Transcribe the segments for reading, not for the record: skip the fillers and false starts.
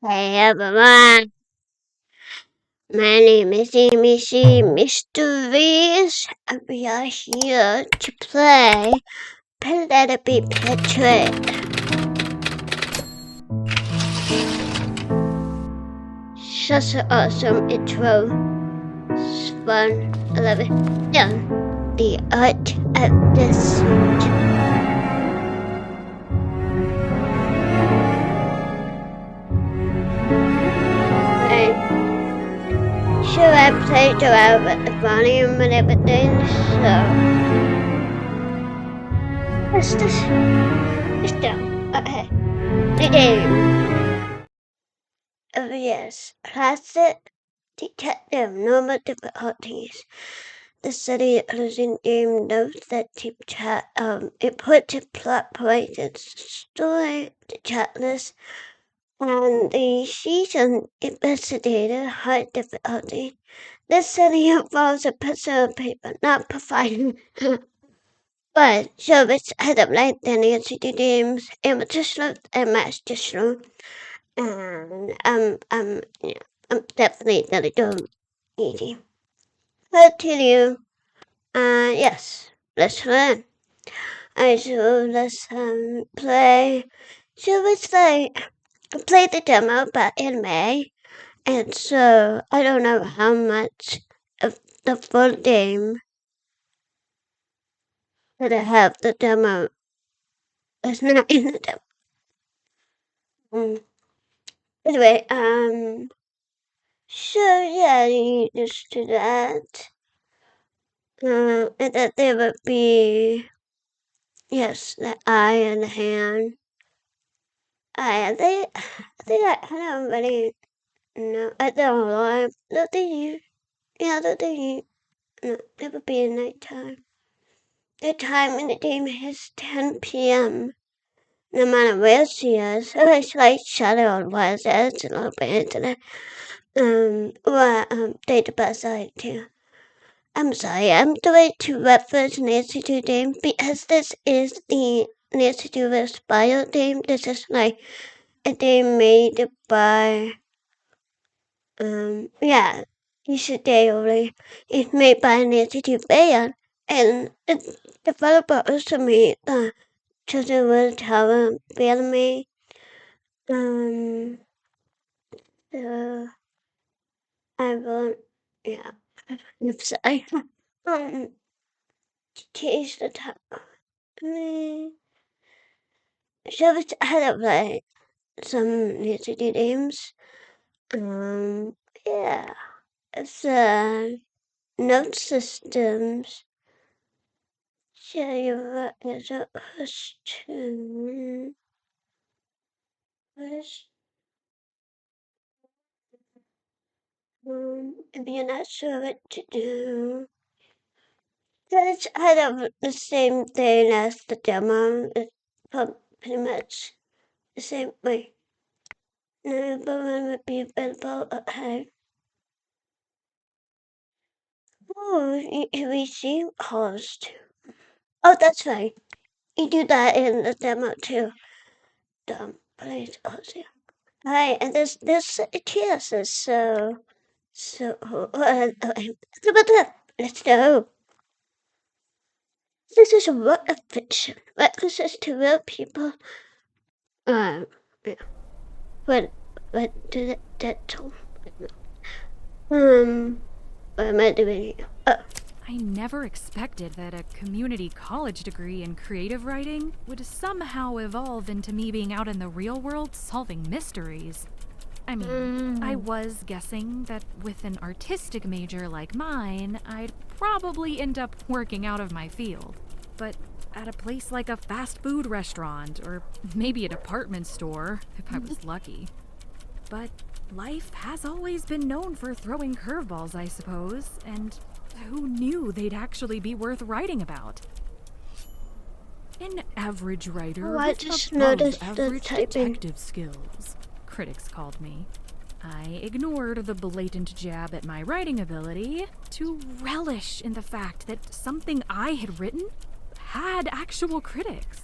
Hey everyone, my name is AmyCMysteries, and we are here to play Penelope Pendrick. Such an awesome intro. It's fun. I love it. Done. The art of deceit. Sure, I played around with the volume and everything, so it's done. Okay. The game. Oh yes, classic detective, normal difficulties. The city closing game notes that deep chat. It puts a plot point in story, the chat list, and the season investigator high difficulty. This city involves a pencil and paper, not providing. But service head of like the Nancy games, amateur sleuth and master sleuth. And yeah, I'm definitely gonna go easy. Continue. Yes, let's learn. So let's play. So it's like I played the demo back in May, and so I don't know how much of the full game that I have. The demo is not in the demo. Anyway, so yeah, you just do that. And that there would be, yes, the eye and the hand. I think I don't really know. I don't know. Don't think you, yeah, don't think you, no, it would be a nighttime. The time in the game is 10 p.m. No matter where she is. So it's like shadow on Wednesday, it's a little bit into database side too. I'm sorry, I'm going to reference Nancy to game because this is the Nancy to Spire game. This is like a game made by, yeah, only. It's made by Nancy to Bayon, and the developer also made the Children Will Tower Family. So I won't, yeah, I'm sorry. Change the time. So it's had of like some music games. Yeah, it's note systems. Show you what is a question. If you're not sure what to do, that's kind of the same thing as the demo. It's pretty much the same way. No, but one would be available. Okay. Oh, we see host. Oh, that's right. You do that in the demo too. Please, host. Hi, and this cheers is so. Let's go. This is a work of fiction. References to real people. Yeah. What do that? What am I doing here? Oh. I never expected that a community college degree in creative writing would somehow evolve into me being out in the real world solving mysteries. I mean, I was guessing that with an artistic major like mine, I'd probably end up working out of my field. But at a place like a fast food restaurant, or maybe a department store, if I was lucky. But life has always been known for throwing curveballs, I suppose, and who knew they'd actually be worth writing about? An average writer with above-average detective skills, critics called me. I ignored the blatant jab at my writing ability to relish in the fact that something I had written had actual critics.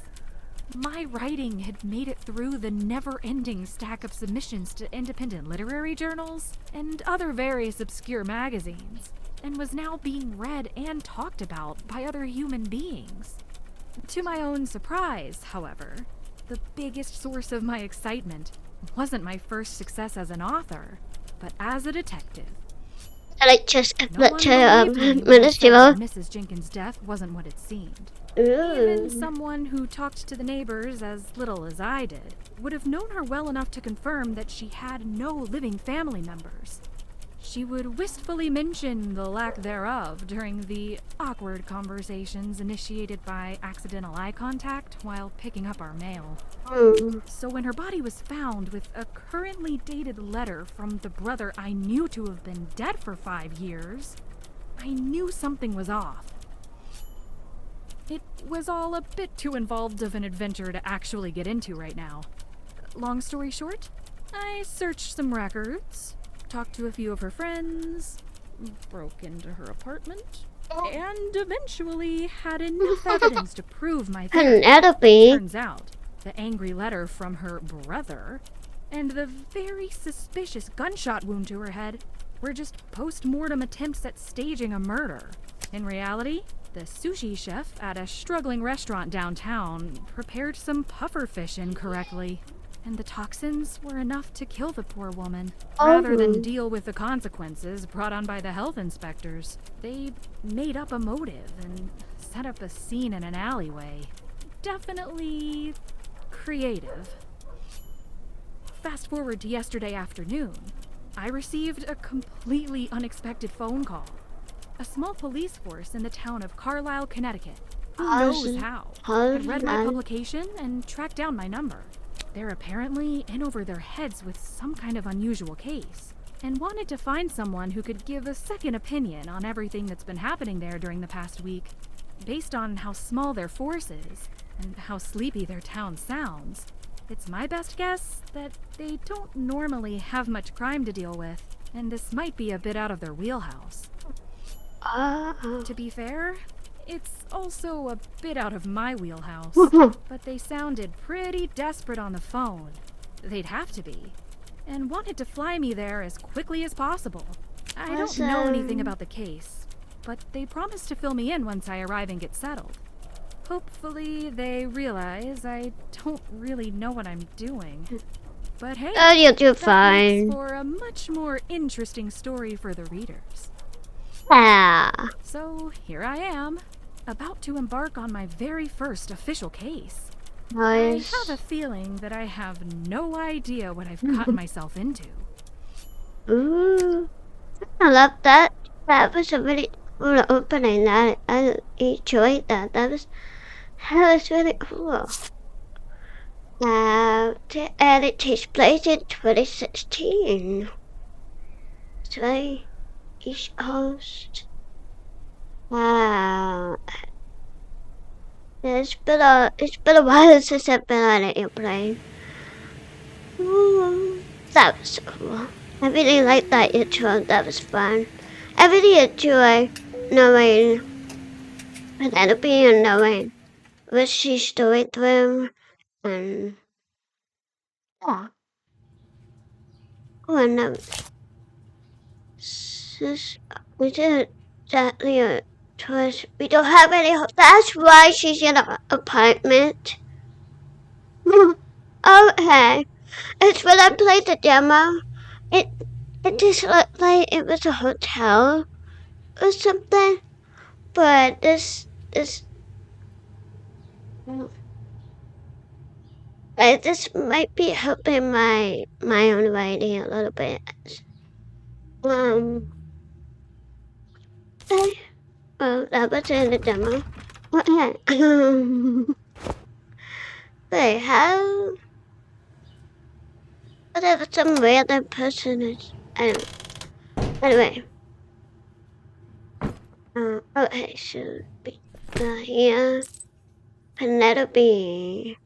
My writing had made it through the never-ending stack of submissions to independent literary journals and other various obscure magazines, and was now being read and talked about by other human beings. To my own surprise, however, the biggest source of my excitement wasn't my first success as an author, but as a detective. I like just No one believed me when I said that Mrs. Jenkins' death wasn't what it seemed. Even someone who talked to the neighbors as little as I did would have known her well enough to confirm that she had no living family members. She would wistfully mention the lack thereof during the awkward conversations initiated by accidental eye contact while picking up our mail. So when her body was found with a currently dated letter from the brother I knew to have been dead for 5 years, I knew something was off. It was all a bit too involved of an adventure to actually get into right now. Long story short, I searched some records, talked to a few of her friends, broke into her apartment, and eventually had enough evidence to prove my theory. Penelope. Turns out, the angry letter from her brother and the very suspicious gunshot wound to her head were just post-mortem attempts at staging a murder. In reality, the sushi chef at a struggling restaurant downtown prepared some pufferfish incorrectly, and the toxins were enough to kill the poor woman, rather than deal with the consequences brought on by the health inspectors. They made up a motive and set up a scene in an alleyway. Definitely creative. Fast forward to yesterday afternoon, I received a completely unexpected phone call. A small police force in the town of Carlisle, Connecticut, who knows how, had read my publication and tracked down my number. They're apparently in over their heads with some kind of unusual case, and wanted to find someone who could give a second opinion on everything that's been happening there during the past week. Based on how small their force is, and how sleepy their town sounds, it's my best guess that they don't normally have much crime to deal with, and this might be a bit out of their wheelhouse. To be fair, it's also a bit out of my wheelhouse, but they sounded pretty desperate on the phone. They'd have to be, and wanted to fly me there as quickly as possible. I don't know anything about the case, but they promised to fill me in once I arrive and get settled. Hopefully they realize I don't really know what I'm doing. But hey, you'll do that fine. makes for a much more interesting story for the readers. So here I am, about to embark on my very first official case. Nice. I have a feeling that I have no idea what I've gotten myself into. Ooh, I love that. That was a really cool opening. I enjoyed that. That was really cool. And it takes place in 2016. That's right. Each host. Wow. It's been a while since I've been on an airplane. Ooh, that was so cool. I really liked that intro. That was fun. I really enjoy knowing Penelope and knowing what she's doing through, and yeah. Oh, and we did exactly a choice. We don't have any. That's why she's in an apartment. Okay. It's when I played the demo. It just looked like it was a hotel or something. But this might be helping my own writing a little bit. Okay. Well, that was in the demo. Okay. They have whatever some random person is. I don't know. Anyway. Okay, so here. Penelope.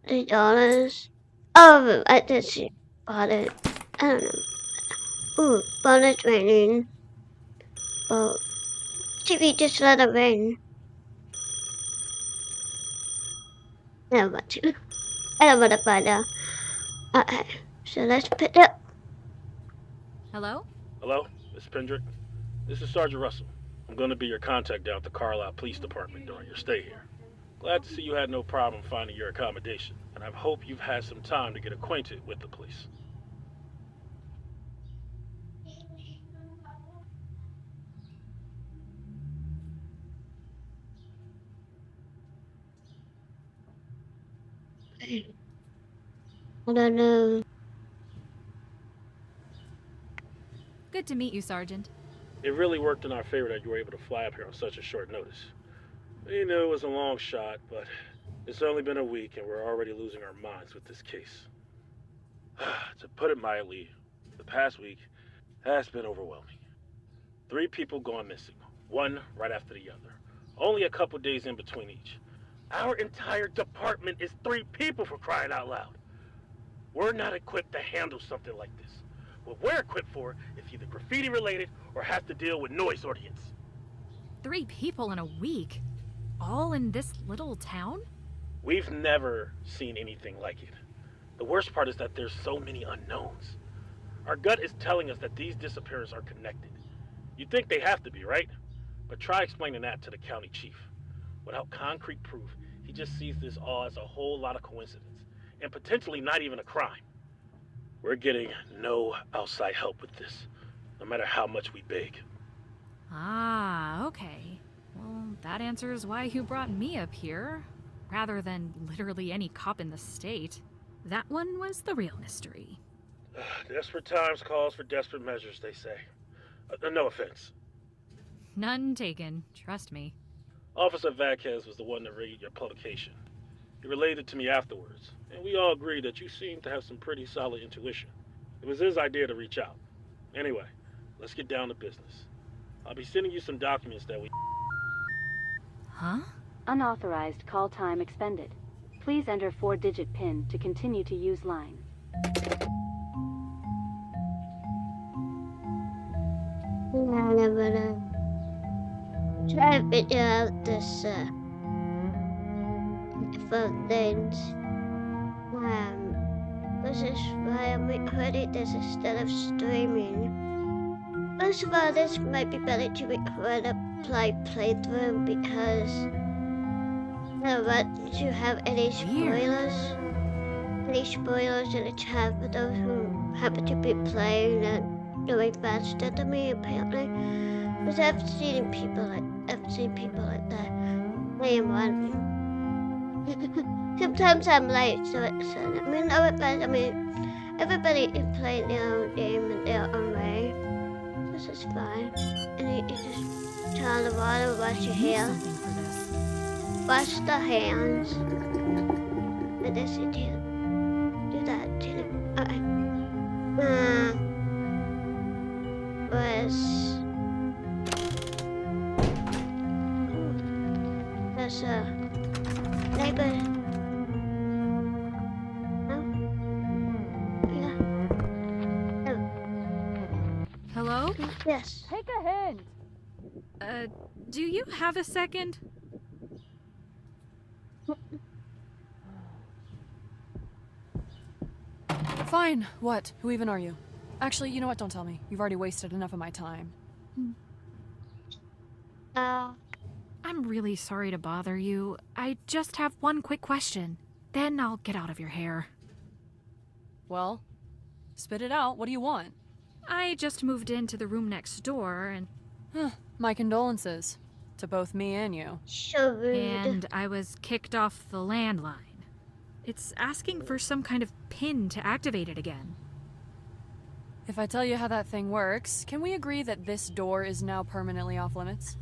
$3. Oh, I did see. Bought it. I don't know. Ooh, bonus raining. Well, TV just let it rain. I don't want to. I don't want to find out. Okay, so let's pick up. Hello? Hello, Miss Pendrick. This is Sergeant Russell. I'm going to be your contact down at the Carlisle Police Department during your stay here. Glad to see you had no problem finding your accommodation, and I hope you've had some time to get acquainted with the police. I don't know. Good to meet you, Sergeant. It really worked in our favor that you were able to fly up here on such a short notice. We knew it was a long shot, but it's only been a week and we're already losing our minds with this case. To put it mildly, the past week has been overwhelming. 3 people gone missing, one right after the other. Only a couple days in between each. Our entire department is 3 people, for crying out loud. We're not equipped to handle something like this. What we're equipped for is either graffiti related or have to deal with noise ordinance. 3 people in a week? All in this little town? We've never seen anything like it. The worst part is that there's so many unknowns. Our gut is telling us that these disappearances are connected. You'd think they have to be, right? But try explaining that to the county chief. Without concrete proof, he just sees this all as a whole lot of coincidence, and potentially not even a crime. We're getting no outside help with this, no matter how much we beg. Ah, okay. Well, that answers why you brought me up here, rather than literally any cop in the state. That one was the real mystery. Desperate times calls for desperate measures, they say. No offense. None taken, trust me. Officer Vasquez was the one to read your publication. He relayed it to me afterwards, and we all agreed that you seemed to have some pretty solid intuition. It was his idea to reach out. Anyway, let's get down to business. I'll be sending you some documents that we... Huh? Unauthorized call time expended. Please enter 4-digit PIN to continue to use line. I'm gonna try to figure out this phone things. This is why I'm recording this instead of streaming. First of all, this might be better to record a playthrough because I don't want to have any spoilers. Any spoilers in the chat for those who happen to be playing and doing faster than me, apparently. Because I've seen people like that. I am one. Sometimes I'm late, so it's everybody can play their own game in their own way. This is fine. And you just turn the water, wash your hair, wash the hands. And this you do that too. Okay. There's a neighbor. No? Yeah. No. Hello? Yes. Take a hint! Do you have a second? Fine. What? Who even are you? Actually, you know what? Don't tell me. You've already wasted enough of my time. I'm really sorry to bother you. I just have one quick question. Then I'll get out of your hair. Well, spit it out. What do you want? I just moved into the room next door and... My condolences. To both me and you. So rude. And I was kicked off the landline. It's asking for some kind of PIN to activate it again. If I tell you how that thing works, can we agree that this door is now permanently off limits?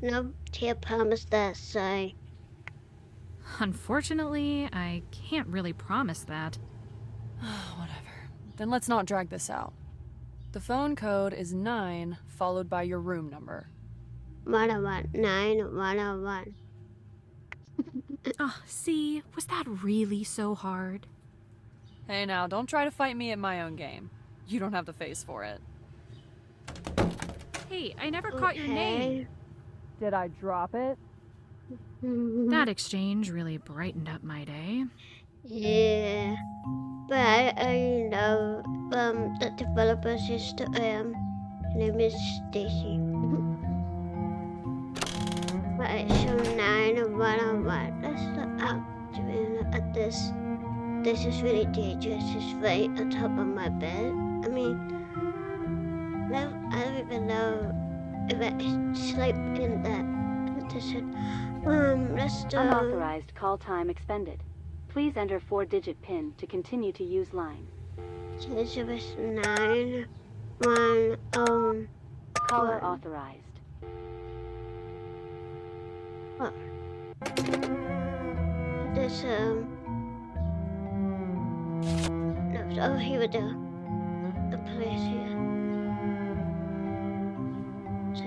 No, can't promise that, sorry. Unfortunately, I can't really promise that. Whatever. Then let's not drag this out. The phone code is 9, followed by your room number. 101, 9-101. Oh, see, was that really so hard? Hey now, don't try to fight me at my own game. You don't have the face for it. Hey, I never caught your name. Did I drop it? That exchange really brightened up my day. Yeah. But I love the developer sister. Her name is Stacy. Right, so 9 1 1. Let's look up to look at this. This is really dangerous. It's right on top of my bed. I mean, I don't even know if I sleep in that position. Let's do. Unauthorized call time expended. Please enter 4-digit PIN to continue to use line. So this was 9 1 Caller 1. authorized. What? This no, oh, here we go. The place here. So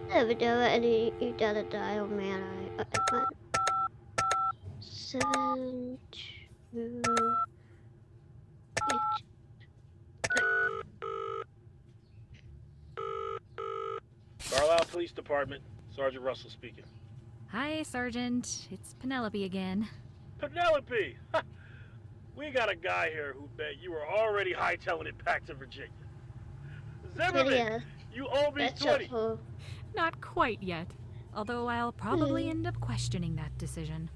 there we go, and you gotta dial man. I 7 2 8. Carlisle Police Department, Sergeant Russell speaking. Hi, Sergeant. It's Penelope again. Penelope! We got a guy here who bet you were already hightailing it back to Virginia. Zimmerman, you owe me That's 20. helpful. Not quite yet. Although I'll probably end up questioning that decision.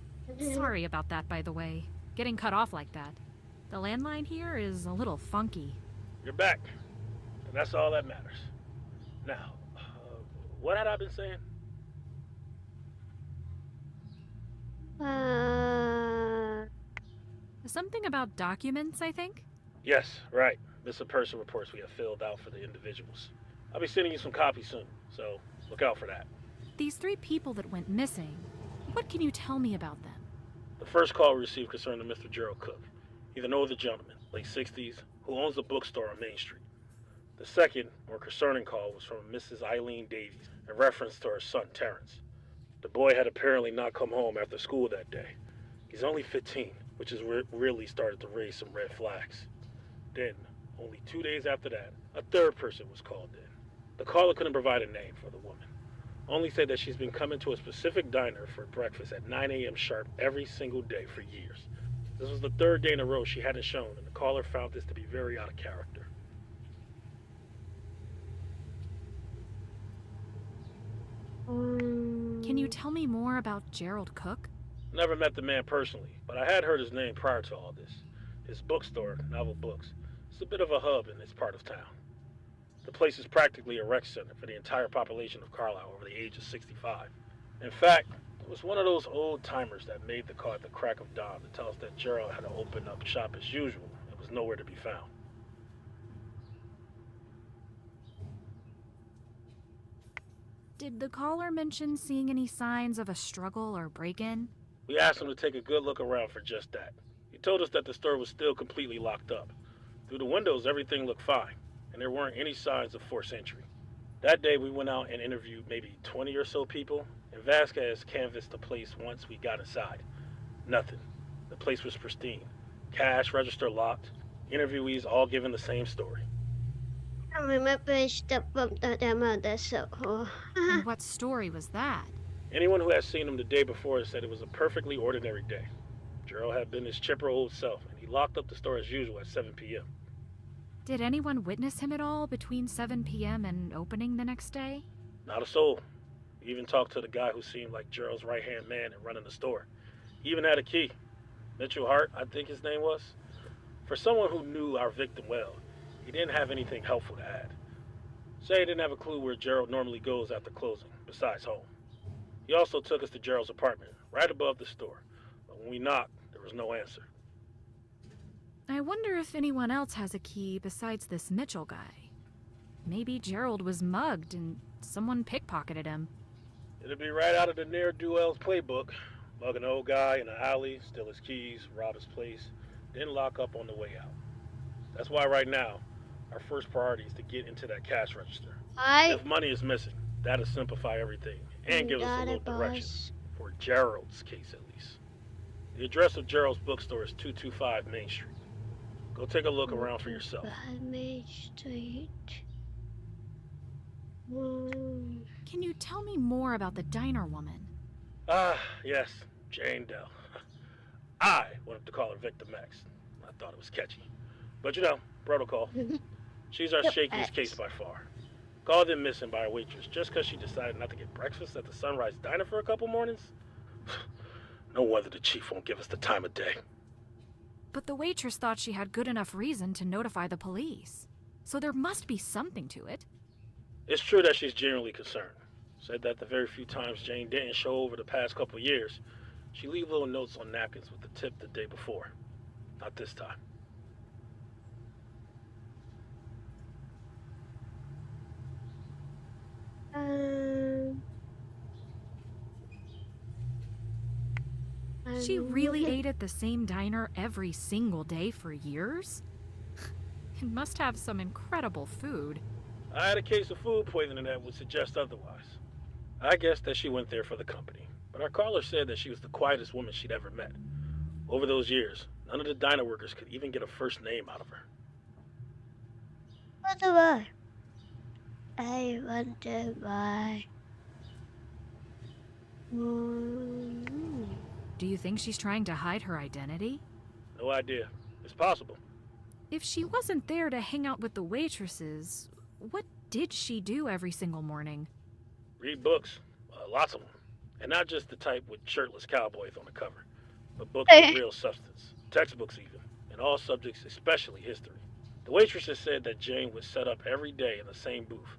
Sorry about that, by the way. Getting cut off like that. The landline here is a little funky. You're back. And that's all that matters. Now, what had I been saying? Something about documents, I think? Yes, right. Missing person reports we have filled out for the individuals. I'll be sending you some copies soon, so look out for that. These 3 people that went missing, what can you tell me about them? The first call we received concerned Mr. Gerald Cook. He's an older gentleman, late 60s, who owns a bookstore on Main Street. The second, more concerning call was from Mrs. Eileen Davies in reference to her son, Terrence. The boy had apparently not come home after school that day. He's only 15, which has really started to raise some red flags. Then, only 2 days after that, a third person was called in. The caller couldn't provide a name for the woman, only said that she's been coming to a specific diner for breakfast at 9 a.m. sharp every single day for years. This was the 3rd day in a row she hadn't shown, and the caller found this to be very out of character. Can you tell me more about Gerald Cook? Never met the man personally, but I had heard his name prior to all this. His bookstore, Novel Books, is a bit of a hub in this part of town. The place is practically a rec center for the entire population of Carlisle over the age of 65. In fact, it was one of those old timers that made the call at the crack of dawn to tell us that Gerald had to open up shop as usual and was nowhere to be found. Did the caller mention seeing any signs of a struggle or break-in? We asked him to take a good look around for just that. He told us that the store was still completely locked up. Through the windows, everything looked fine, and there weren't any signs of forced entry. That day, we went out and interviewed maybe 20 or so people, and Vasquez canvassed the place once we got inside. Nothing. The place was pristine. Cash register locked. Interviewees all giving the same story. I remember stuff from the demo. That's so cool. And what story was that? Anyone who had seen him the day before said it was a perfectly ordinary day. Gerald had been his chipper old self, and he locked up the store as usual at 7 p.m. Did anyone witness him at all between 7 p.m. and opening the next day? Not a soul. We even talked to the guy who seemed like Gerald's right-hand man in running the store. He even had a key. Mitchell Hart, I think his name was. For someone who knew our victim well, he didn't have anything helpful to add. Say he didn't have a clue where Gerald normally goes after closing, besides home. He also took us to Gerald's apartment, right above the store. But when we knocked, there was no answer. I wonder if anyone else has a key besides this Mitchell guy. Maybe Gerald was mugged and someone pickpocketed him. It'll be right out of the ne'er-do-well's playbook. Mug an old guy in an alley, steal his keys, rob his place, then lock up on the way out. That's why right now, our first priority is to get into that cash register. If money is missing, that'll simplify everything and give us a little direction. For Gerald's case, at least. The address of Gerald's bookstore is 225 Main Street. Go take a look around for yourself. Main Street. Can you tell me more about the diner woman? Yes, Jane Dell. I wanted to call her Victim X. I thought it was catchy. But protocol. She's our Yep, shakiest case by far. Called in missing by a waitress just because she decided not to get breakfast at the Sunrise Diner for a couple mornings? No wonder the chief won't give us the time of day. But the waitress thought she had good enough reason to notify the police. So there must be something to it. It's true that she's genuinely concerned. Said that the very few times Jane didn't show over the past couple years, she leave little notes on napkins with the tip the day before. Not this time. She really ate at the same diner every single day for years? It must have some incredible food. I had a case of food poisoning that would suggest otherwise. I guess that she went there for the company, but our caller said that she was the quietest woman she'd ever met. Over those years, none of the diner workers could even get a first name out of her. Wonder why? I wonder why. Do you think she's trying to hide her identity? No idea. It's possible. If she wasn't there to hang out with the waitresses, what did she do every single morning? Read books. Lots of them. And not just the type with shirtless cowboys on the cover, but books with real substance. Textbooks even. And all subjects, especially history. The waitresses said that Jane would set up every day in the same booth,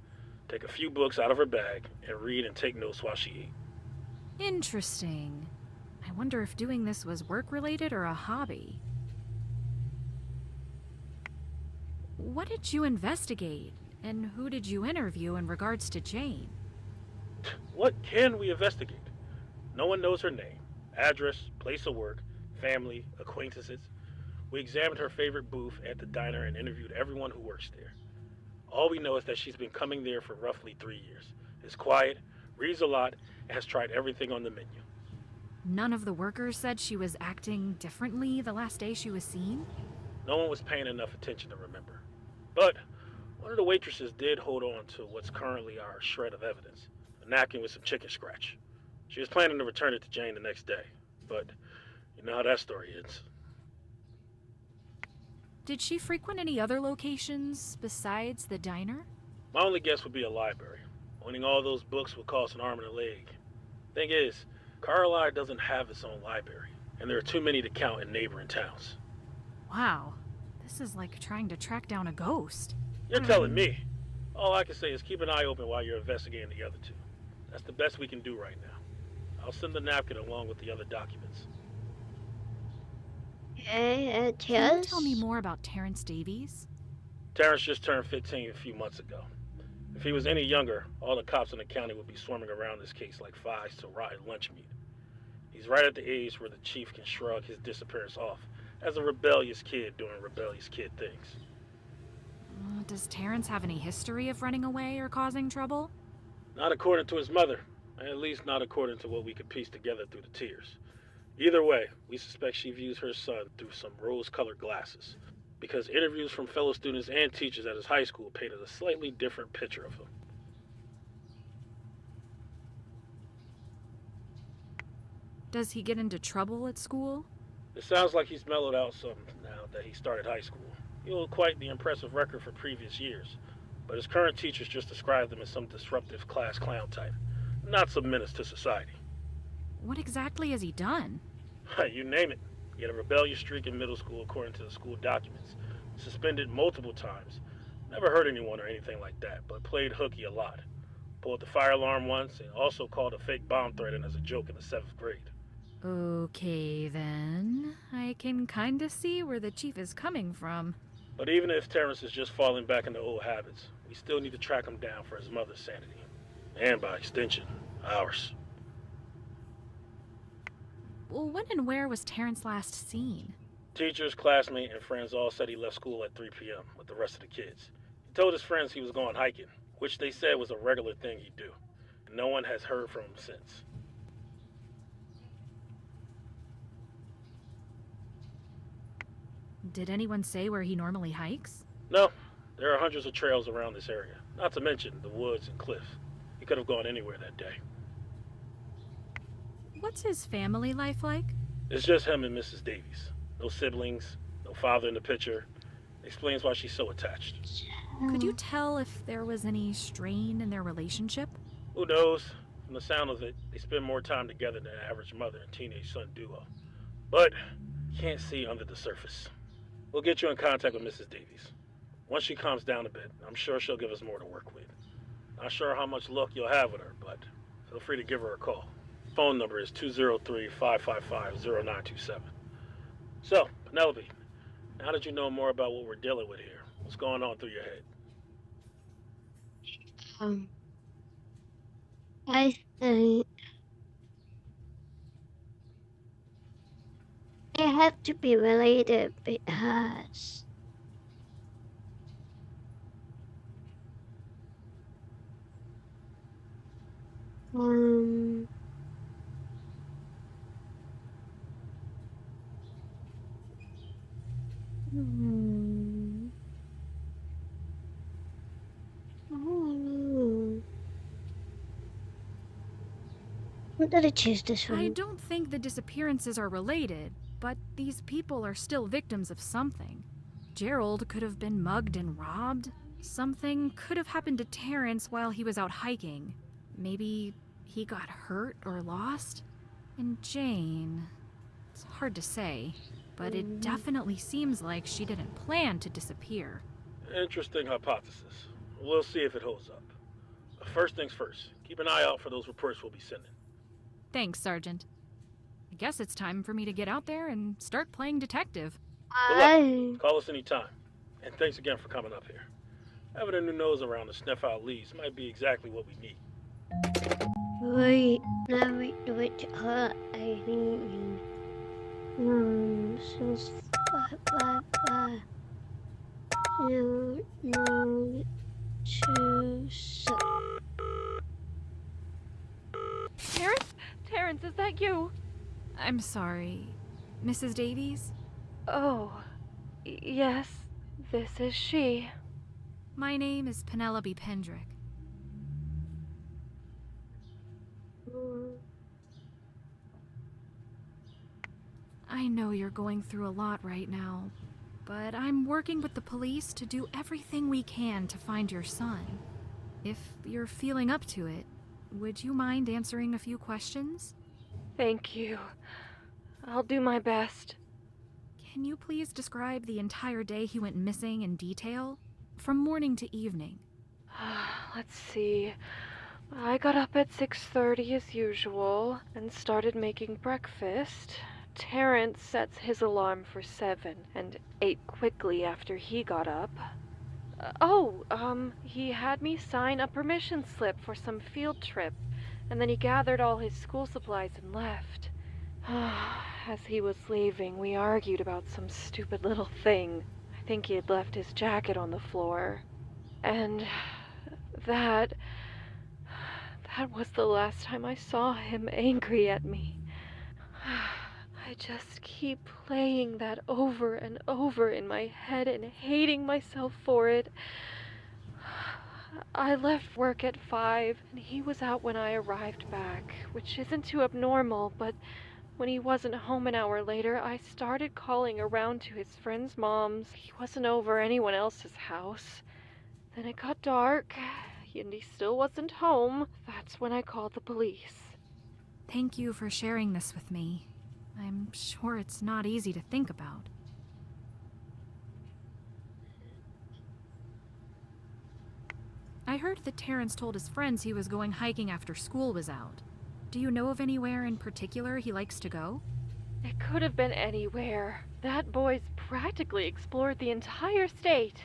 take a few books out of her bag, and read and take notes while she ate. Interesting. I wonder if doing this was work-related or a hobby. What did you investigate, and who did you interview in regards to Jane? What can we investigate? No one knows her name, address, place of work, family, acquaintances. We examined her favorite booth at the diner and interviewed everyone who works there. All we know is that she's been coming there for roughly 3 years, is quiet, reads a lot, and has tried everything on the menu. None of the workers said she was acting differently the last day she was seen? No one was paying enough attention to remember. But one of the waitresses did hold on to what's currently our shred of evidence, a napkin with some chicken scratch. She was planning to return it to Jane the next day, but you know how that story ends. Did she frequent any other locations besides the diner? My only guess would be a library. Owning all those books would cost an arm and a leg. Thing is, Carlisle doesn't have its own library, and there are too many to count in neighboring towns. Wow, this is like trying to track down a ghost. You're telling me. All I can say is keep an eye open while you're investigating the other two. That's the best we can do right now. I'll send the napkin along with the other documents. Okay, Can you tell me more about Terrence Davies? Terrence just turned 15 a few months ago. If he was any younger, all the cops in the county would be swarming around this case like flies to rotten lunch meat. He's right at the age where the chief can shrug his disappearance off as a rebellious kid doing rebellious kid things. Does Terrence have any history of running away or causing trouble? Not according to his mother, at least not according to what we could piece together through the tears. Either way, we suspect she views her son through some rose-colored glasses, because interviews from fellow students and teachers at his high school painted a slightly different picture of him. Does he get into trouble at school? It sounds like he's mellowed out some now that he started high school. He holds quite the impressive record for previous years, but his current teachers just described him as some disruptive class clown type, not some menace to society. What exactly has he done? You name it. He had a rebellious streak in middle school according to the school documents. Suspended multiple times. Never hurt anyone or anything like that, but played hooky a lot. Pulled the fire alarm once and also called a fake bomb threat in as a joke in the 7th grade. Okay then, I can kinda see where the chief is coming from. But even if Terrence is just falling back into old habits, we still need to track him down for his mother's sanity. And by extension, ours. Well, when and where was Terrence last seen? Teachers, classmates, and friends all said he left school at 3 p.m. with the rest of the kids. He told his friends he was going hiking, which they said was a regular thing he'd do. And no one has heard from him since. Did anyone say where he normally hikes? No, There are hundreds of trails around this area, not to mention the woods and cliffs. He could have gone anywhere that day. What's his family life like? It's just him and Mrs. Davies. No siblings, no father in the picture. Explains why she's so attached. Could you tell if there was any strain in their relationship? Who knows? From the sound of it, they spend more time together than an average mother and teenage son duo. But can't see under the surface. We'll get you in contact with Mrs. Davies. Once she calms down a bit, I'm sure she'll give us more to work with. Not sure how much luck you'll have with her, but feel free to give her a call. Phone number is 203-555-0927. So, Penelope, now that you know more about what we're dealing with here, what's going on through your head? I think they have to be related because what did I choose this one? I don't think the disappearances are related, but these people are still victims of something. Gerald could have been mugged and robbed. Something could have happened to Terrence while he was out hiking. Maybe he got hurt or lost. And Jane... It's hard to say, but it definitely seems like she didn't plan to disappear. Interesting hypothesis. We'll see if it holds up. But first things first, keep an eye out for those reports we'll be sending. Thanks, Sergeant. I guess it's time for me to get out there and start playing detective. Good luck. Call us anytime. And thanks again for coming up here. Having a new nose around to sniff out leads might be exactly what we need. Wait, now we do it. I think. So 555. No, 2, 7. Terrence? Terrence, is that you? I'm sorry. Mrs. Davies? Oh, yes, this is she. My name is Penelope Pendrick. I know you're going through a lot right now, but I'm working with the police to do everything we can to find your son. If you're feeling up to it, would you mind answering a few questions? Thank you. I'll do my best. Can you please describe the entire day he went missing in detail? From morning to evening. Let's see. I got up at 6:30 as usual and started making breakfast. Terrence sets his alarm for 7 and ate quickly after he got up. He had me sign a permission slip for some field trip, and then he gathered all his school supplies and left. As he was leaving, we argued about some stupid little thing. I think he had left his jacket on the floor. And that was the last time I saw him angry at me. I just keep playing that over and over in my head and hating myself for it. I left work at 5, and he was out when I arrived back, which isn't too abnormal, but when he wasn't home an hour later, I started calling around to his friends' moms. He wasn't over anyone else's house. Then it got dark, and he still wasn't home. That's when I called the police. Thank you for sharing this with me. I'm sure it's not easy to think about. I heard that Terrence told his friends he was going hiking after school was out. Do you know of anywhere in particular he likes to go? It could have been anywhere. That boy's practically explored the entire state.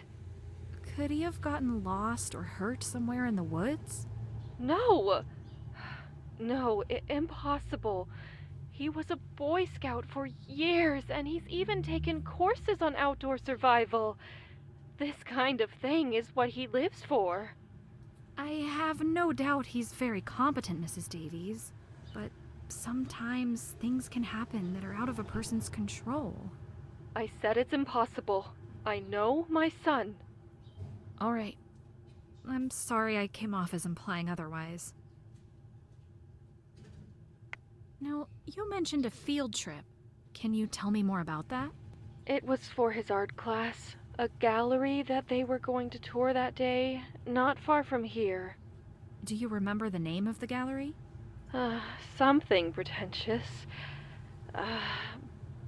Could he have gotten lost or hurt somewhere in the woods? No! No, impossible. He was a Boy Scout for years, and he's even taken courses on outdoor survival. This kind of thing is what he lives for. I have no doubt he's very competent, Mrs. Davies, but sometimes things can happen that are out of a person's control. I said it's impossible. I know my son. All right. I'm sorry I came off as implying otherwise. Now, you mentioned a field trip. Can you tell me more about that? It was for his art class. A gallery that they were going to tour that day, not far from here. Do you remember the name of the gallery? Something pretentious.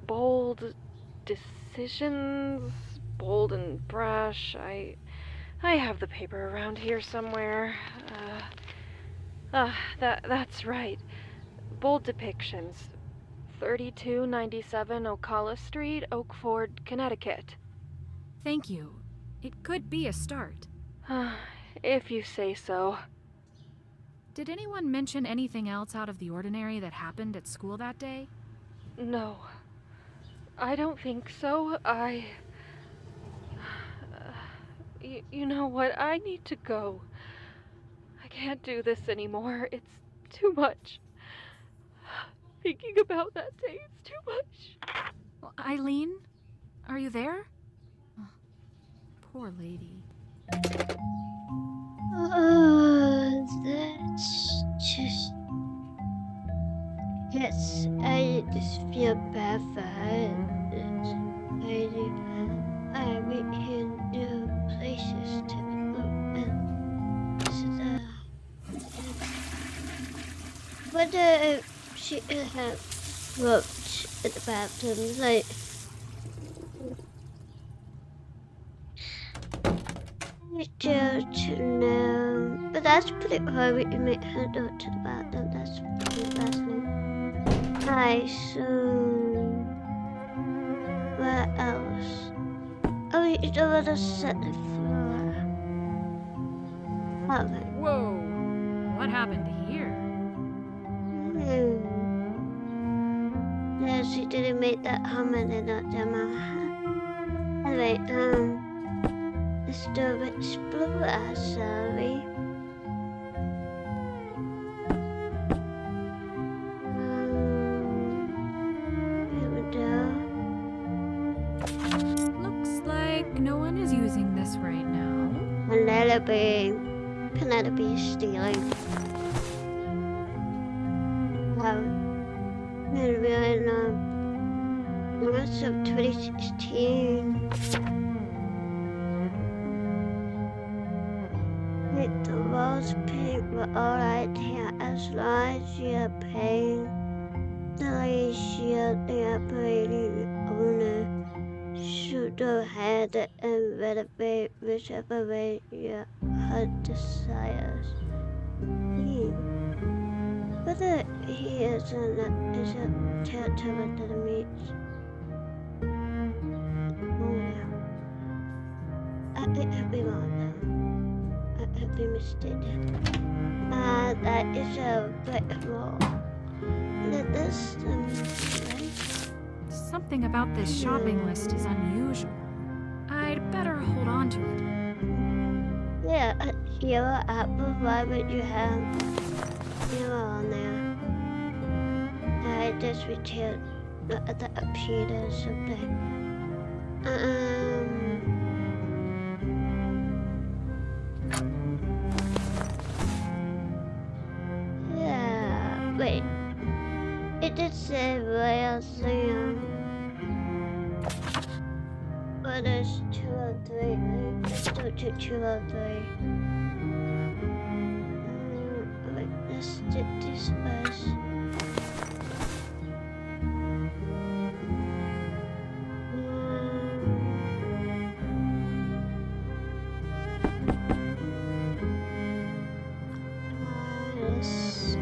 Bold decisions, bold and brash. I have the paper around here somewhere. That's right. Bold depictions. 3297 Ocala Street, Oakford, Connecticut. Thank you. It could be a start. If you say so. Did anyone mention anything else out of the ordinary that happened at school that day? No. I don't think so. You know what? I need to go. I can't do this anymore. It's too much. Thinking about that day, it's too much. Well, Eileen? Are you there? Oh, poor lady. That's just... Yes, I just feel bad for her. It's crazy. I meet here new places to go and whether if she had roped at the bathroom, like to know, but that's pretty hard to make her go to the bathroom. That's pretty fascinating. I so what else? Oh, you don't want to set the floor. Okay. Whoa! What happened here? No, she didn't make that comment in that demo. Anyway, let's do explore, sorry. Here we go. Looks like no one is using this right now. Penelope is stealing. Maybe in March of 2016. Like the walls paint were alright here as long as you are paying the ratio the operating owner should go ahead and renovate whichever way your heart desires. Whether he is or not is a territory that meets. I could be wrong though. I could be mistaken. That is a brick wall. This right? Something about this shopping list is unusual. I'd better hold on to it. Yeah, yellow apple. Why would you have yellow on there? I just returned the appeal or something. Yeah, wait. It did say Royal Siam. But there's 203. Let's go to 203. Wait, let's do this first. Let's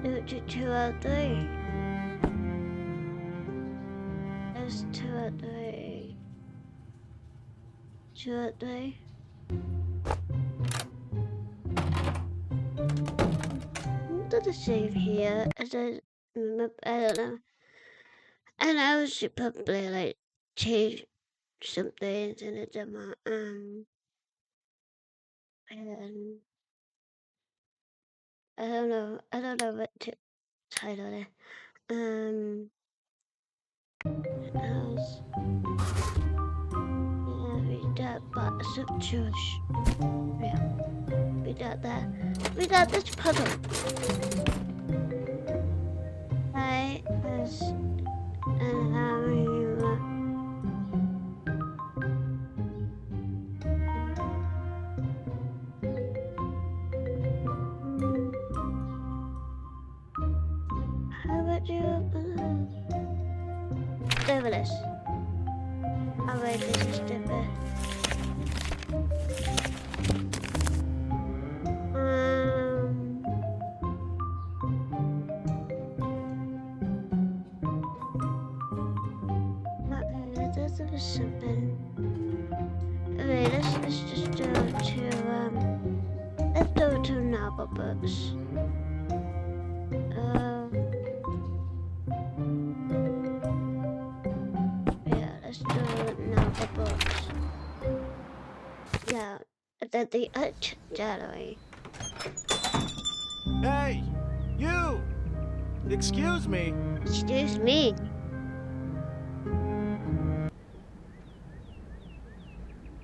do it to 203. That's 203. 203. I'm gonna save here as I remember. I don't know. And I should probably like change some things in the demo. And I don't know. I don't know what to title it. What else? Yeah, that box of juice. Yeah, we got that. We got this puzzle. I was and how you how would you there it is. Oh wait, this is stupid. Okay, this is something. Okay, let's just do let's do 2 novel books. Yeah, let's do novel books. Yeah, the gallery. Hey, you! Excuse me. Excuse me.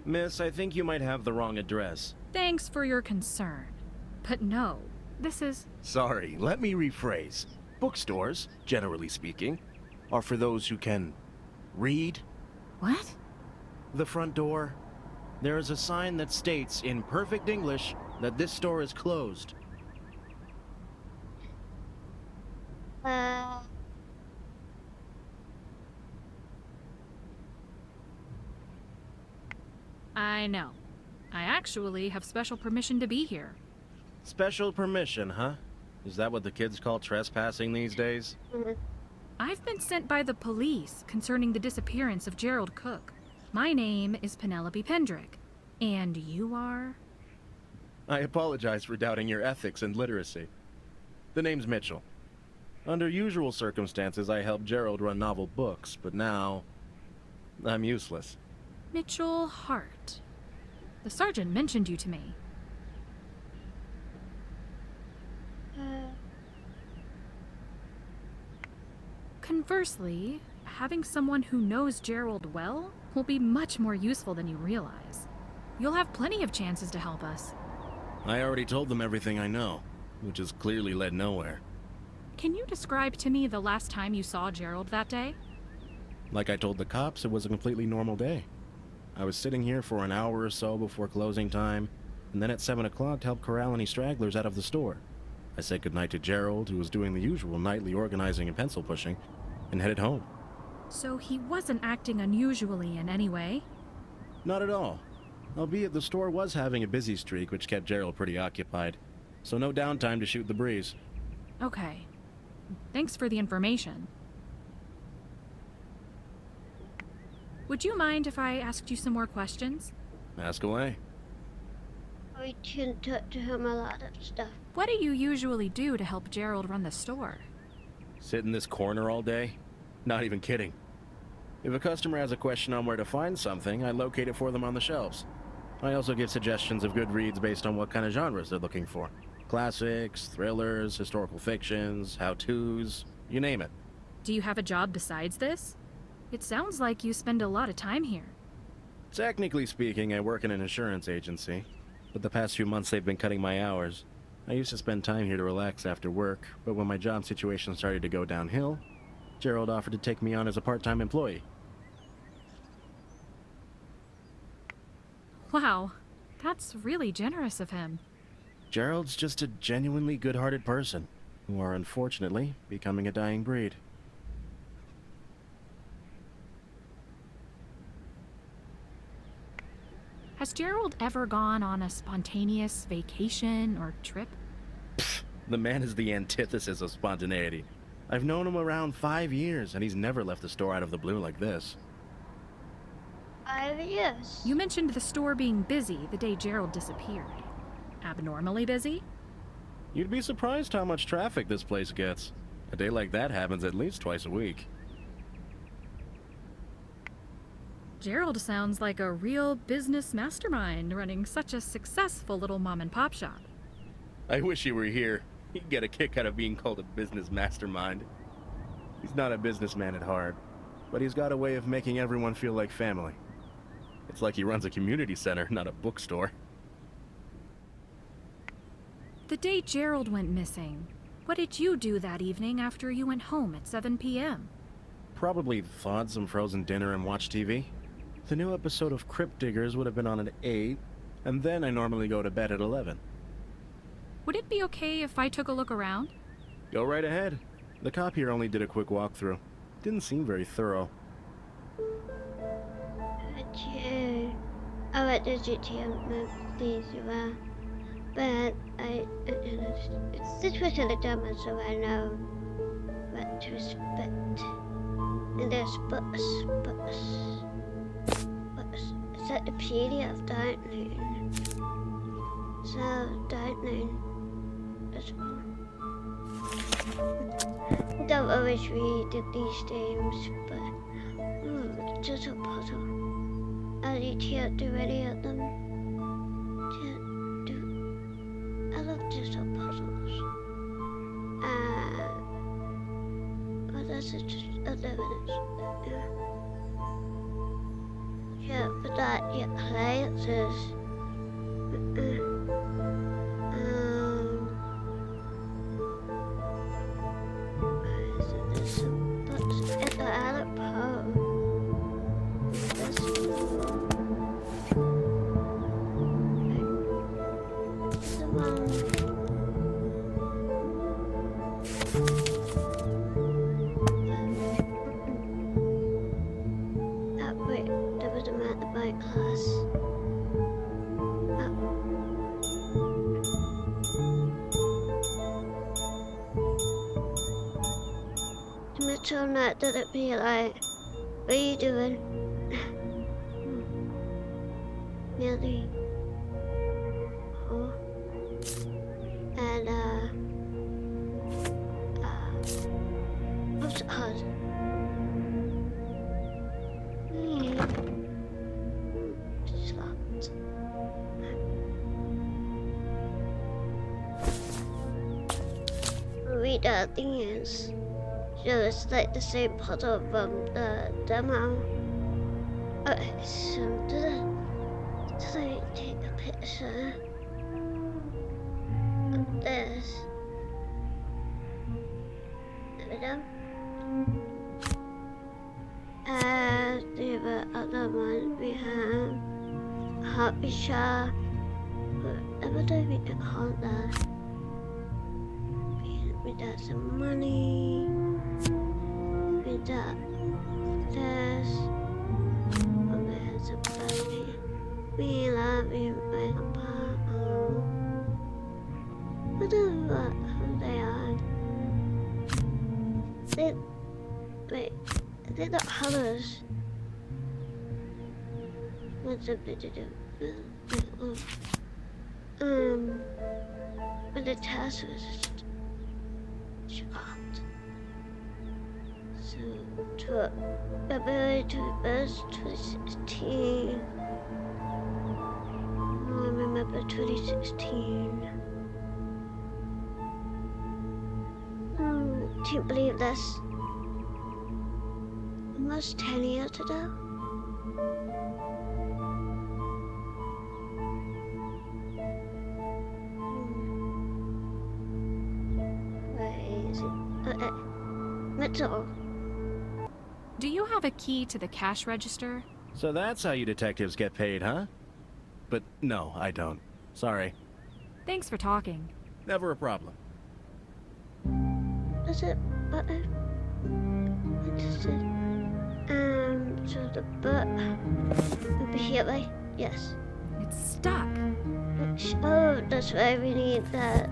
Miss, I think you might have the wrong address. Thanks for your concern. But no, this is... Sorry, let me rephrase. Bookstores, generally speaking, are for those who can read. What? The front door. There is a sign that states in perfect English that this store is closed. I know. I actually have special permission to be here. Special permission, huh? Is that what the kids call trespassing these days? I've been sent by the police concerning the disappearance of Gerald Cook. My name is Penelope Pendrick. And you are? I apologize for doubting your ethics and literacy. The name's Mitchell. Under usual circumstances, I helped Gerald run novel books, but now I'm useless. Mitchell Hart. The sergeant mentioned you to me. Conversely, having someone who knows Gerald well will be much more useful than you realize. You'll have plenty of chances to help us. I already told them everything I know, which has clearly led nowhere. Can you describe to me the last time you saw Gerald that day? Like I told the cops, it was a completely normal day. I was sitting here for an hour or so before closing time, and then at 7 o'clock to help corral any stragglers out of the store. I said goodnight to Gerald, who was doing the usual nightly organizing and pencil pushing, and headed home. So he wasn't acting unusually in any way? Not at all. Albeit the store was having a busy streak, which kept Gerald pretty occupied. So no downtime to shoot the breeze. Okay. Thanks for the information. Would you mind if I asked you some more questions? Ask away. We can talk to him a lot of stuff. What do you usually do to help Gerald run the store? Sit in this corner all day? Not even kidding. If a customer has a question on where to find something, I locate it for them on the shelves. I also give suggestions of good reads based on what kind of genres they're looking for. Classics, thrillers, historical fictions, how-tos, you name it. Do you have a job besides this? It sounds like you spend a lot of time here. Technically speaking, I work in an insurance agency, but the past few months they've been cutting my hours. I used to spend time here to relax after work, but when my job situation started to go downhill, Gerald offered to take me on as a part-time employee. Wow, that's really generous of him. Gerald's just a genuinely good-hearted person, who are unfortunately becoming a dying breed. Has Gerald ever gone on a spontaneous vacation or trip? The man is the antithesis of spontaneity. I've known him around 5 years, and he's never left the store out of the blue like this. 5 years. You mentioned the store being busy the day Gerald disappeared. Abnormally busy? You'd be surprised how much traffic this place gets. A day like that happens at least twice a week. Gerald sounds like a real business mastermind running such a successful little mom-and-pop shop. I wish he were here. He'd get a kick out of being called a business mastermind. He's not a businessman at heart, but he's got a way of making everyone feel like family. It's like he runs a community center, not a bookstore. The day Gerald went missing, what did you do that evening after you went home at 7 p.m.? Probably thawed some frozen dinner and watched TV. The new episode of Crypt Diggers would have been on at 8, and then I normally go to bed at 11. Would it be okay if I took a look around? Go right ahead. The cop here only did a quick walkthrough. Didn't seem very thorough. I went to GTA movies as well, but it's situation the drama, so I know what to expect. And there's books. It's at the period of Darknoon. So Darknoon as well. I don't always read these games, but it's just a puzzle. You can't do any of them. I love just puzzles. But that's just 11 minutes. Yeah, but that you play it says. There's some books at the Alec Poe. Wait, there was a mountain bike class. Mitchell not did it be like, what are you doing? Really? Oh. And what's it called? It's locked. Read that thing is. So it's like the same puzzle from the demo. Okay, so did I take a picture of this? There we go. The other one we have Happy Shop. Whatever do we call that? We got some money. We got this. Okay, it's a buddy. We love you, my papa. Whatever who they are. Wait, they're the colors. What's up to do? But the task was shot. So, February 21st, 2016. I remember 2016. Can't believe this. Almost 10 years ago. Where is it? Okay. Mitchell. Do you have a key to the cash register? So that's how you detectives get paid, huh? But no, I don't. Sorry. Thanks for talking. Never a problem. Is it butter? What is it? So the butt will be here, right? Yes. It's stuck. Oh, that's why we need that.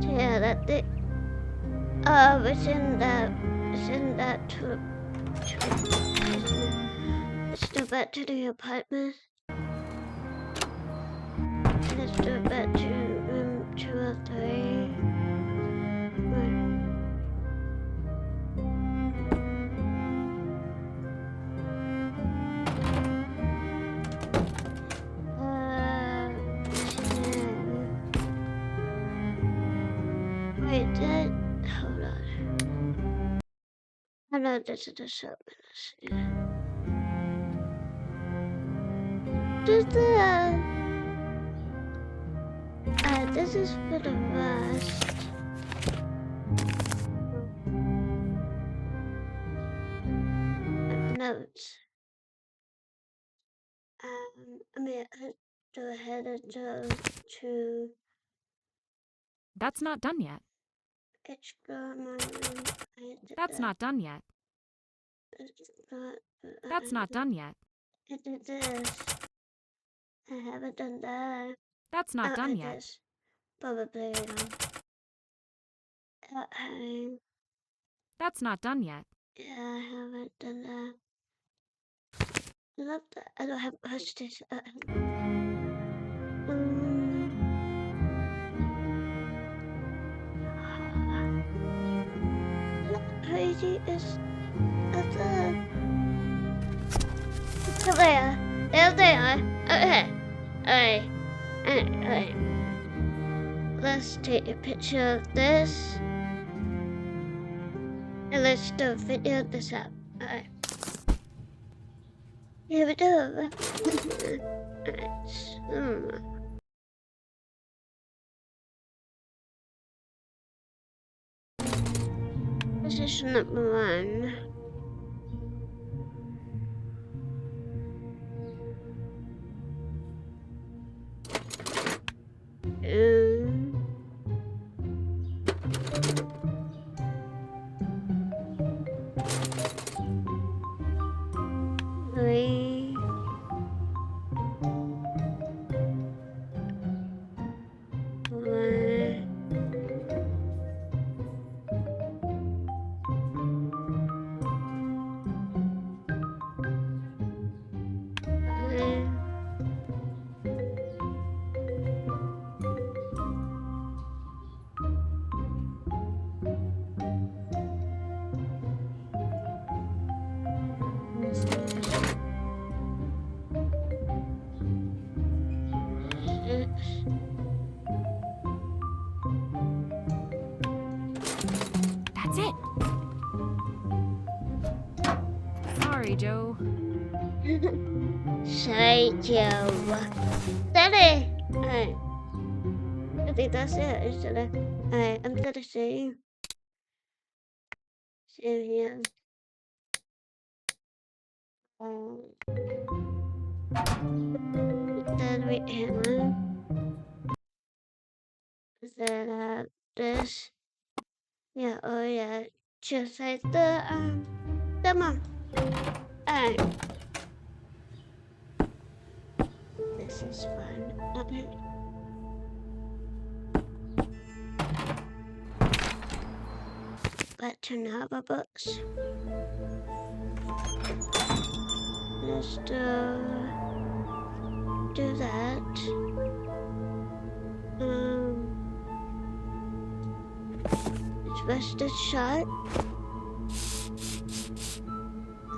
Yeah, that thing. Oh, it's in that to let's go back to the apartment. Let's go back to room 203. Wait, hold on. I know this is the shop. did that. This is for the rest. Notes. I mean, go ahead and go to That's not done yet. explore my room. That's not done yet. That's not done yet. I did this. I haven't done that. That's not done yet. This. Probably. That's not done yet. Yeah, I haven't done that. I love that. I don't have questions. Crazy is that? Come there. There they are. Okay. Alright. Let's take a picture of this. And let's do a video of this up. Alright. Here we go. Alright. Position number 1. Three. One. That's it. Sorry, Joe. Sorry, Joe. Daddy! Alright. I think that's it, isn't it? Alright, I'm gonna save. Save here. Then we hammer. Then this. Yeah, oh yeah. Just like the mom. Alright. This is fun. Okay. Back to Nava books. Just do that. Let's rest this shot.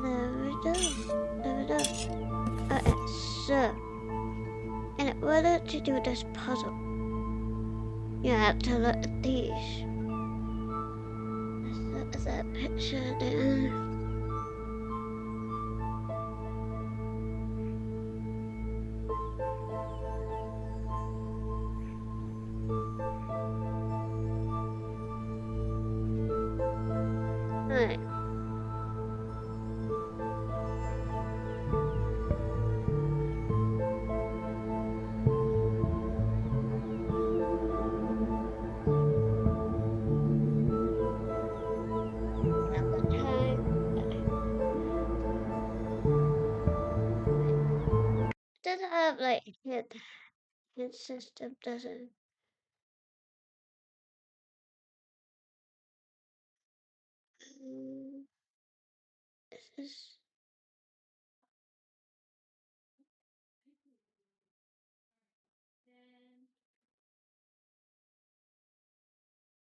There we go. Okay, so in order to do this puzzle, you have to look at these. Is that picture there? Right. Doesn't have like hit system, doesn't. This is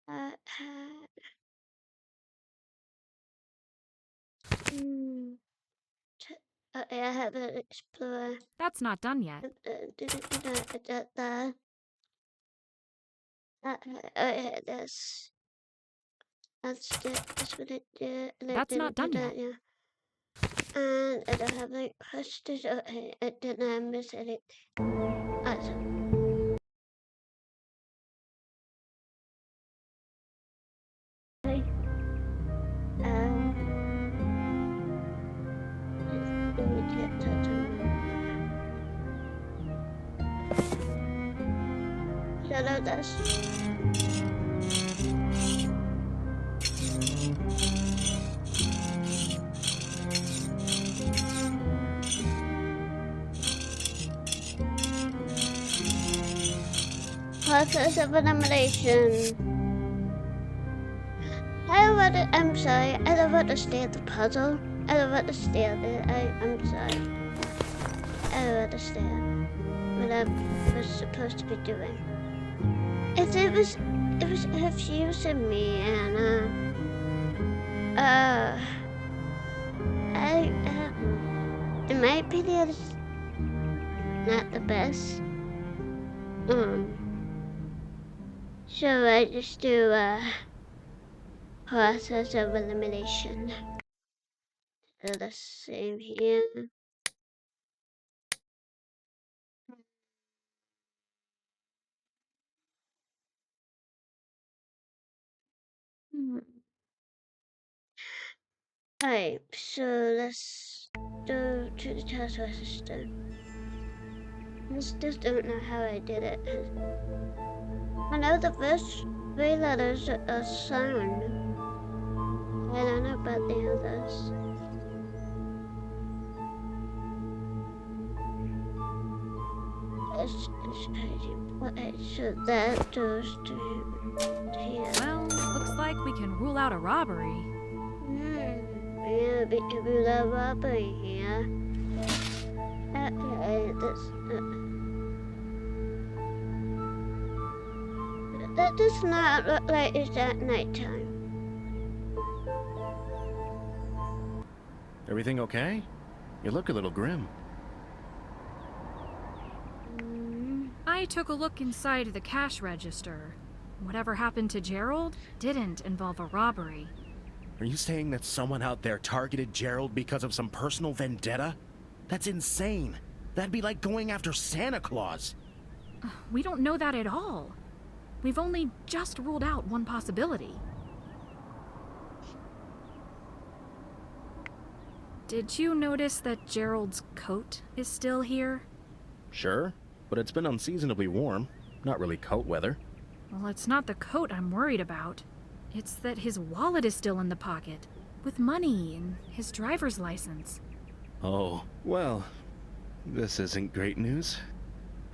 uh, okay, I have an explorer. That's not done yet. Okay, that's what it did. That's not done yet. Yeah. And I don't have any questions or did I miss anything? Awesome. Okay. Let me get that on. Hello, that's. Process of elimination. I'm sorry, I don't understand the puzzle. I don't understand it. I'm sorry. I don't understand what I was supposed to be doing. It was confusing me, and in my opinion, it's not the best. So I just do process of elimination. So the same here. Alright, so let's go to the task system. I still don't know how I did it. I know the first 3 letters are sound. I don't know about the others. It's crazy. Okay, so that goes to here. Well, looks like we can rule out a robbery. Yeah, we rule out robbery here. Okay, that does not look like it's at nighttime. Everything okay? You look a little grim. I took a look inside the cash register. Whatever happened to Gerald didn't involve a robbery. Are you saying that someone out there targeted Gerald because of some personal vendetta? That's insane. That'd be like going after Santa Claus. We don't know that at all. We've only just ruled out one possibility. Did you notice that Gerald's coat is still here? Sure, but it's been unseasonably warm. Not really coat weather. Well, it's not the coat I'm worried about. It's that his wallet is still in the pocket, with money and his driver's license. Oh, well, this isn't great news.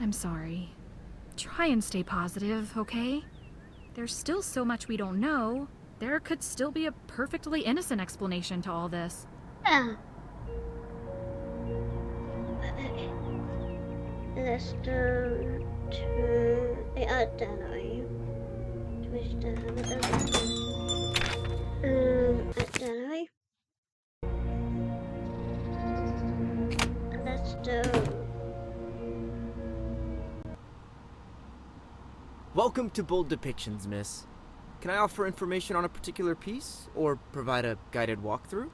I'm sorry. Try and stay positive, okay? There's still so much we don't know. There could still be a perfectly innocent explanation to all this. Yeah. Let's go to the itinerary. Itinerary. Let's do. Welcome to Bold Depictions, miss. Can I offer information on a particular piece, or provide a guided walkthrough?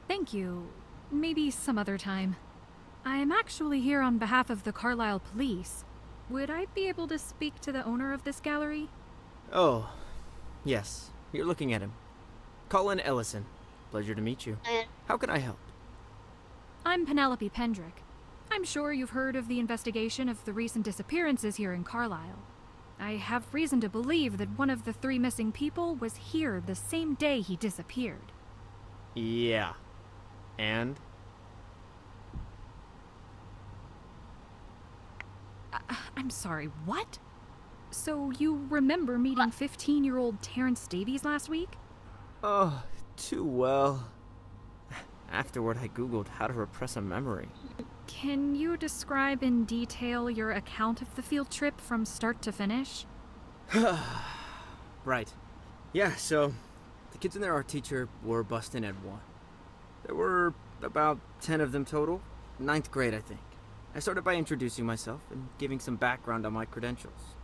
Thank you. Maybe some other time. I am actually here on behalf of the Carlisle Police. Would I be able to speak to the owner of this gallery? Oh, yes. You're looking at him. Colin Ellison. Pleasure to meet you. How can I help? I'm Penelope Pendrick. I'm sure you've heard of the investigation of the recent disappearances here in Carlisle. I have reason to believe that one of the 3 missing people was here the same day he disappeared. Yeah. And? I'm sorry, what? So you remember meeting 15-year-old Terrence Davies last week? Oh, too well. Afterward, I googled how to repress a memory. Can you describe in detail your account of the field trip from start to finish? Right. Yeah, so the kids and their art teacher were busting Ed 1. There were about 10 of them total. 9th grade, I think. I started by introducing myself and giving some background on my credentials.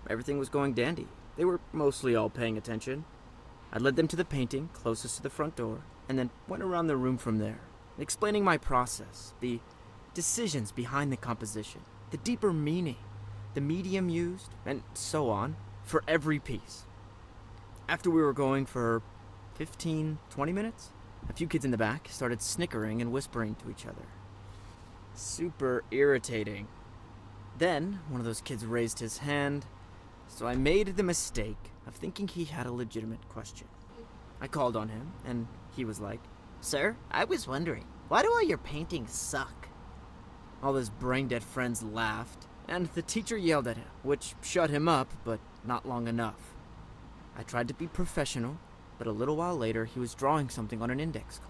Everything was going dandy. They were mostly all paying attention. I led them to the painting closest to the front door, and then went around the room from there, explaining my process, the decisions behind the composition, the deeper meaning, the medium used, and so on, for every piece. After we were going for 15, 20 minutes, a few kids in the back started snickering and whispering to each other. Super irritating. Then, one of those kids raised his hand, so I made the mistake of thinking he had a legitimate question. I called on him, and he was like, "Sir, I was wondering, why do all your paintings suck?" All his brain-dead friends laughed, and the teacher yelled at him, which shut him up, but not long enough. I tried to be professional, but a little while later he was drawing something on an index card.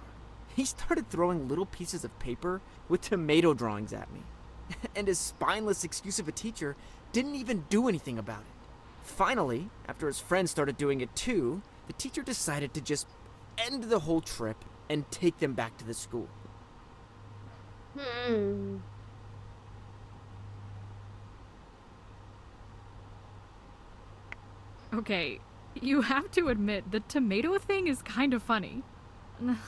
He started throwing little pieces of paper with tomato drawings at me, and his spineless excuse of a teacher didn't even do anything about it. Finally, after his friends started doing it too, the teacher decided to just end the whole trip and take them back to the school. Okay, you have to admit, the tomato thing is kind of funny.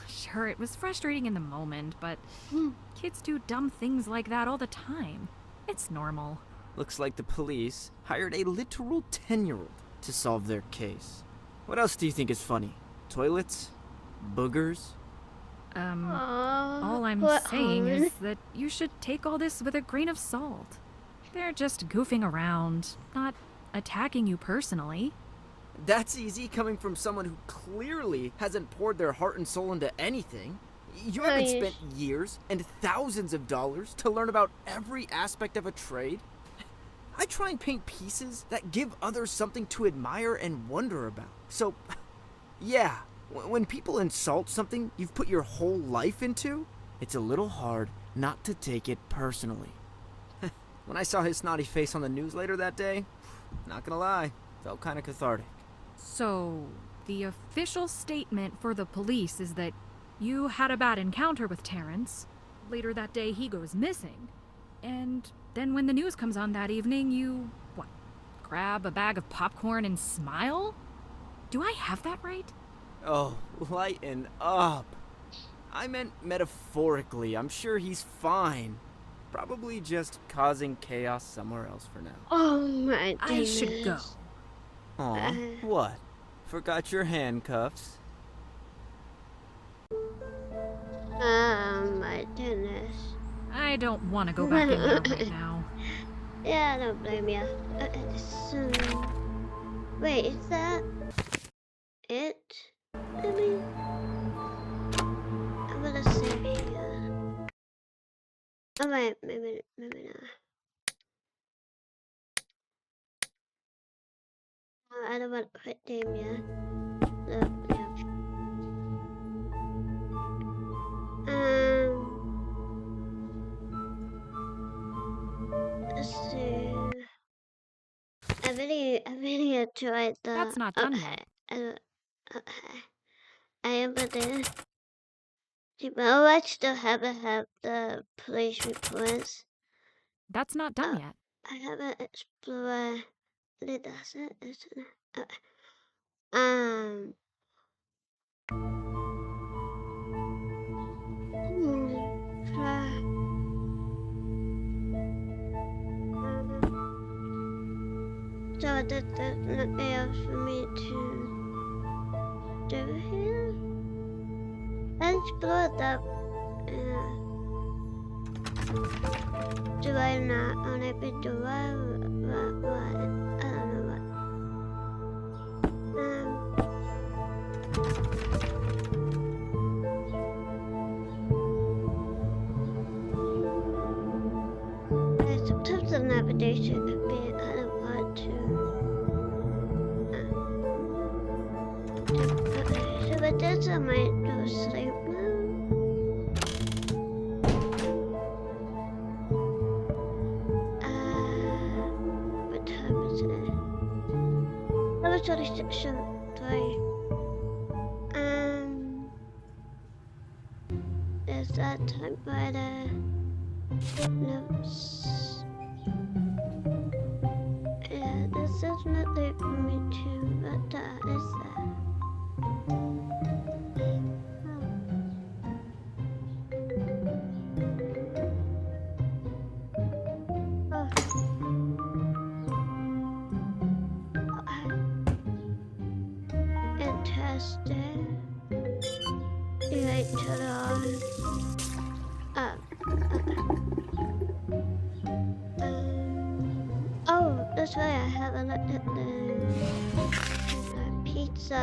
Sure, it was frustrating in the moment, but kids do dumb things like that all the time. It's normal. Looks like the police hired a literal 10-year-old to solve their case. What else do you think is funny? Toilets? Boogers? All I'm saying is that you should take all this with a grain of salt. They're just goofing around, not attacking you personally. That's easy coming from someone who clearly hasn't poured their heart and soul into anything. You haven't spent years and thousands of dollars to learn about every aspect of a trade. I try and paint pieces that give others something to admire and wonder about. So, yeah, when people insult something you've put your whole life into, it's a little hard not to take it personally. When I saw his snotty face on the news later that day, not gonna lie, felt kind of cathartic. So, the official statement for the police is that you had a bad encounter with Terrence. Later that day, he goes missing. And then when the news comes on that evening, you, grab a bag of popcorn and smile? Do I have that right? Oh, lighten up. I meant metaphorically. I'm sure he's fine. Probably just causing chaos somewhere else for now. Oh my goodness. I should go. Aw, what? Forgot your handcuffs? Oh my goodness. I don't want to go back in there right now. Yeah, I don't blame you. So, wait, is that it? I mean, I'm gonna save here. Oh wait, maybe not. I don't want to quit game yet. So, yeah. Let's see. I really enjoyed the. That's not done yet. I am there. Well, I still haven't had the police reports. That's not done yet. I haven't explored. That's it. So there's nothing else for me to do here. I explored that. Do I not on it? Do I? What? I don't know what. Sometimes the navigation could be I don't want to. So with this I might go sleep now. What time is it? That was 26:03. Is that time by the notes? Yeah, this is not late for me too, but that is that. turn it on. Oh, that's right, I haven't looked at the pizza.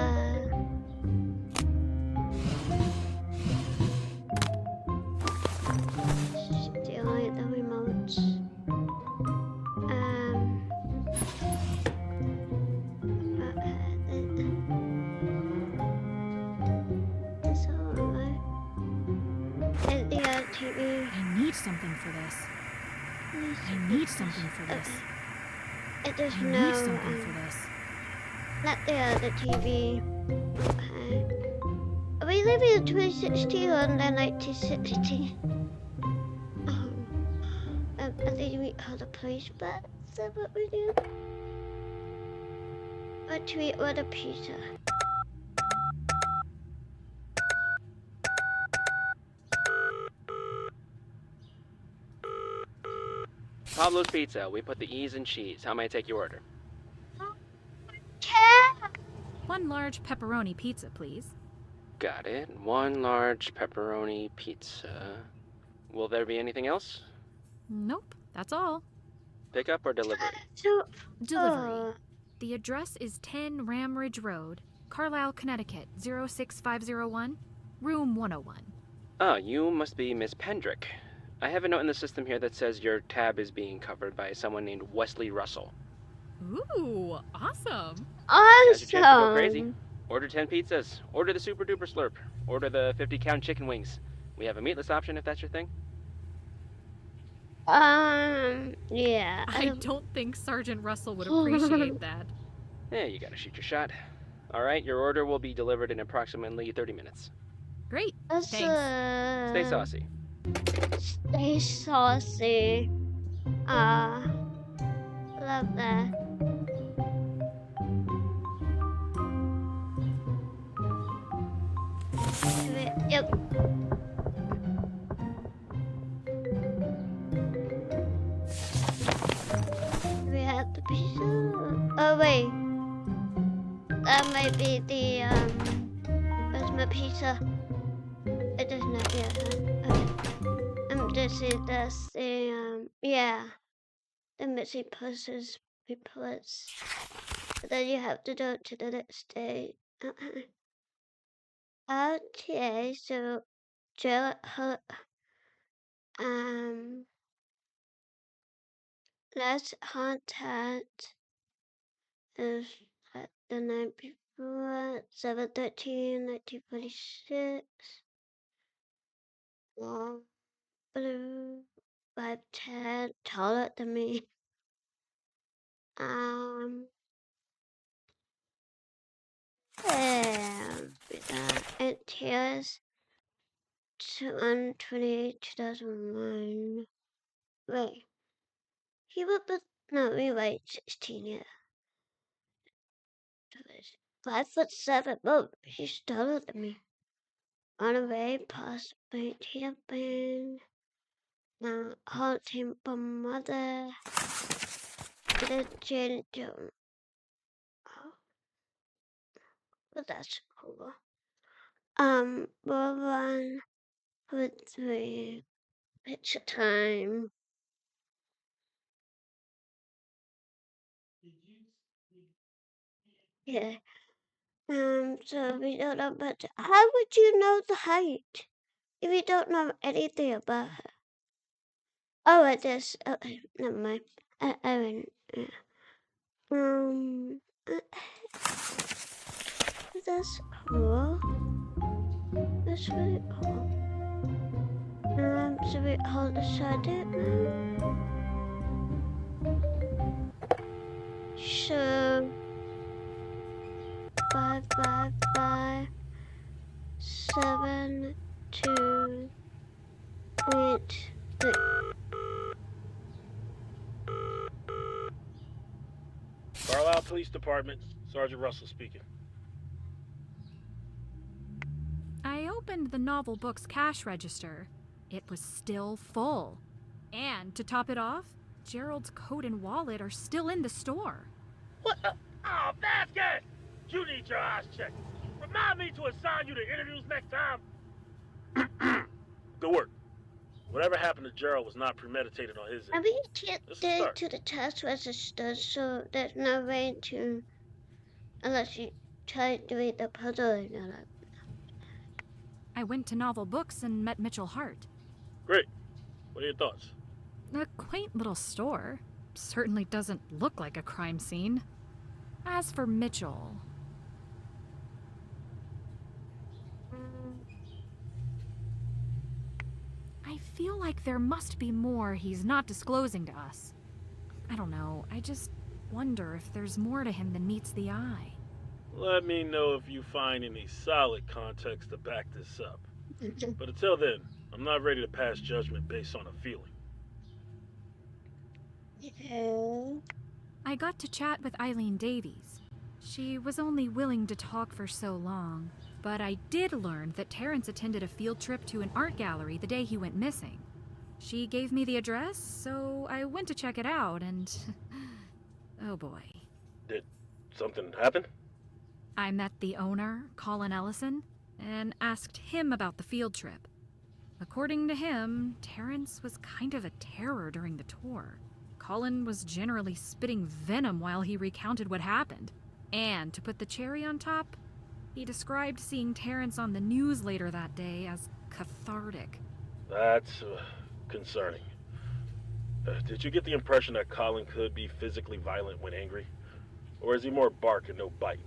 Stealing the remotes. That's all right. And the TV. I need something for this. I need something for this. I just I know. need something for this. Not the TV. Okay. Are we living in 2016 or in 1960? I think we call the police, but is that what we do? Or do we order pizza? Pablo's Pizza. We put the E's in cheese. How may I take your order? One large pepperoni pizza, please. Got it. One large pepperoni pizza. Will there be anything else? Nope, that's all. Pickup or delivery? Delivery. The address is 10 Ramridge Road, Carlisle, Connecticut, 06501, room 101. Oh, you must be Miss Pendrick. I have a note in the system here that says your tab is being covered by someone named Wesley Russell. Ooh, awesome. Now's your chance to go crazy. Order 10 pizzas. Order the Super Duper Slurp. Order the 50-count chicken wings. We have a meatless option if that's your thing. Yeah. I don't think Sergeant Russell would appreciate that. Yeah, you gotta shoot your shot. Alright, your order will be delivered in approximately 30 minutes. Great. Thanks. Stay saucy. Stay saucy. Love that. Yep. We have the pizza. Oh wait, that might be the where's my pizza? It does not yet. Okay. This is the yeah, the missing puzzles reports. But then you have to go to the next day. Okay, so Jared last contact is at the night before 7/13/1946. Long, blue, 5'10", taller than me. And tears on 28/2001. Wait, he would be, no, we wait, 16, yeah. 5'7". Oh, he's taller than me. On a way past my camping. Now, haunting my mother. The ginger. Oh, well, that's cool. One for 3. Picture time. Yeah. So we don't know much. How would you know the height if you don't know anything about her? Oh, it is. Okay, never mind. I wouldn't. Yeah. That's cool. That's really cool. So we hold the shadow now. So 5, 5, 5, 7, 2, 8, 3. Carlisle Police Department, Sergeant Russell speaking. I opened the novel book's cash register. It was still full. And to top it off, Gerald's coat and wallet are still in the store. What the? Oh, Vasquez! You need your eyes checked. Remind me to assign you to interviews next time. Good work. Whatever happened to Gerald was not premeditated on his I end. mean, you can't It's a do start. to the test register, so there's no way to, unless you try doing the puzzle and all that. I went to Novel Books and met Mitchell Hart. Great. What are your thoughts? A quaint little store. Certainly doesn't look like a crime scene. As for Mitchell... I feel like there must be more he's not disclosing to us. I don't know, I just wonder if there's more to him than meets the eye. Let me know if you find any solid context to back this up. But until then, I'm not ready to pass judgment based on a feeling. Yeah. I got to chat with Eileen Davies. She was only willing to talk for so long, but I did learn that Terrence attended a field trip to an art gallery the day he went missing. She gave me the address, so I went to check it out, and... oh boy. Did something happen? I met the owner, Colin Ellison, and asked him about the field trip. According to him, Terrence was kind of a terror during the tour. Colin was generally spitting venom while he recounted what happened. And to put the cherry on top, he described seeing Terrence on the news later that day as cathartic. That's concerning. Did you get the impression that Colin could be physically violent when angry? Or is he more bark and no bite?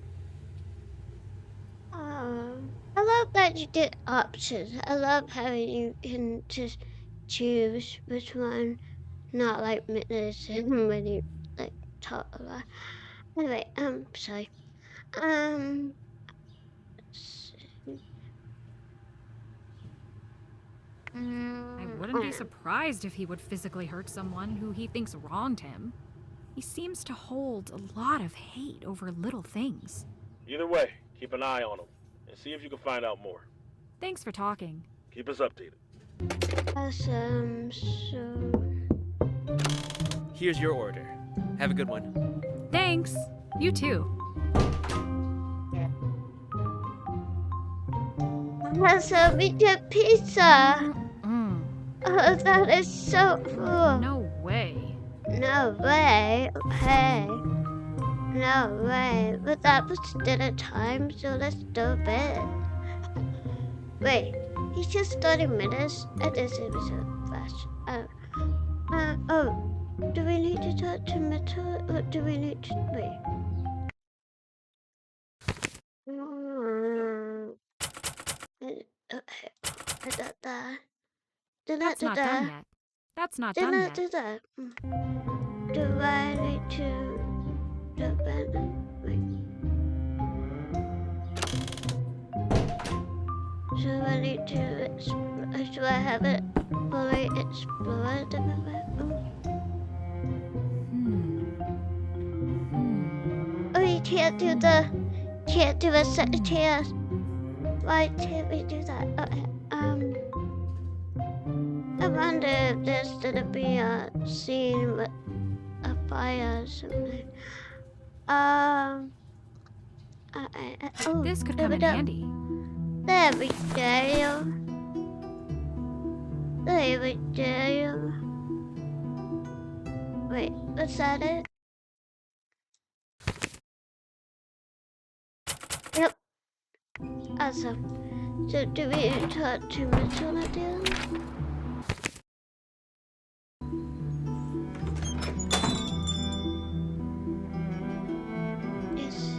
I love that you did options. I love how you can just choose which one, not like medicine when you like talk a lot. Anyway, sorry. I wouldn't be surprised if he would physically hurt someone who he thinks wronged him. He seems to hold a lot of hate over little things. Either way, keep an eye on him and see if you can find out more. Thanks for talking. Keep us updated. Awesome, so... Here's your order. Have a good one. Thanks. You too. Awesome, we get pizza! Oh, that is so cool. No way. No way. Hey. No way. But that was dinner time, so let's do it. Wait, he's just 30 minutes? And this is so fast. Oh. Do we need to talk to Mitchell? Or do we need to... Wait. That's not done yet. That's not done yet. Do I need to do better? Wait. So I need to do I have it fully explored? Oh, you can't do a second chance. Why can't we do that? Okay. I wonder if there's gonna be a scene with a fire or something. This could come in handy. There we go. There we go. Wait, was that it? Yep. Awesome. So do we talk to Mitchell again? Yes.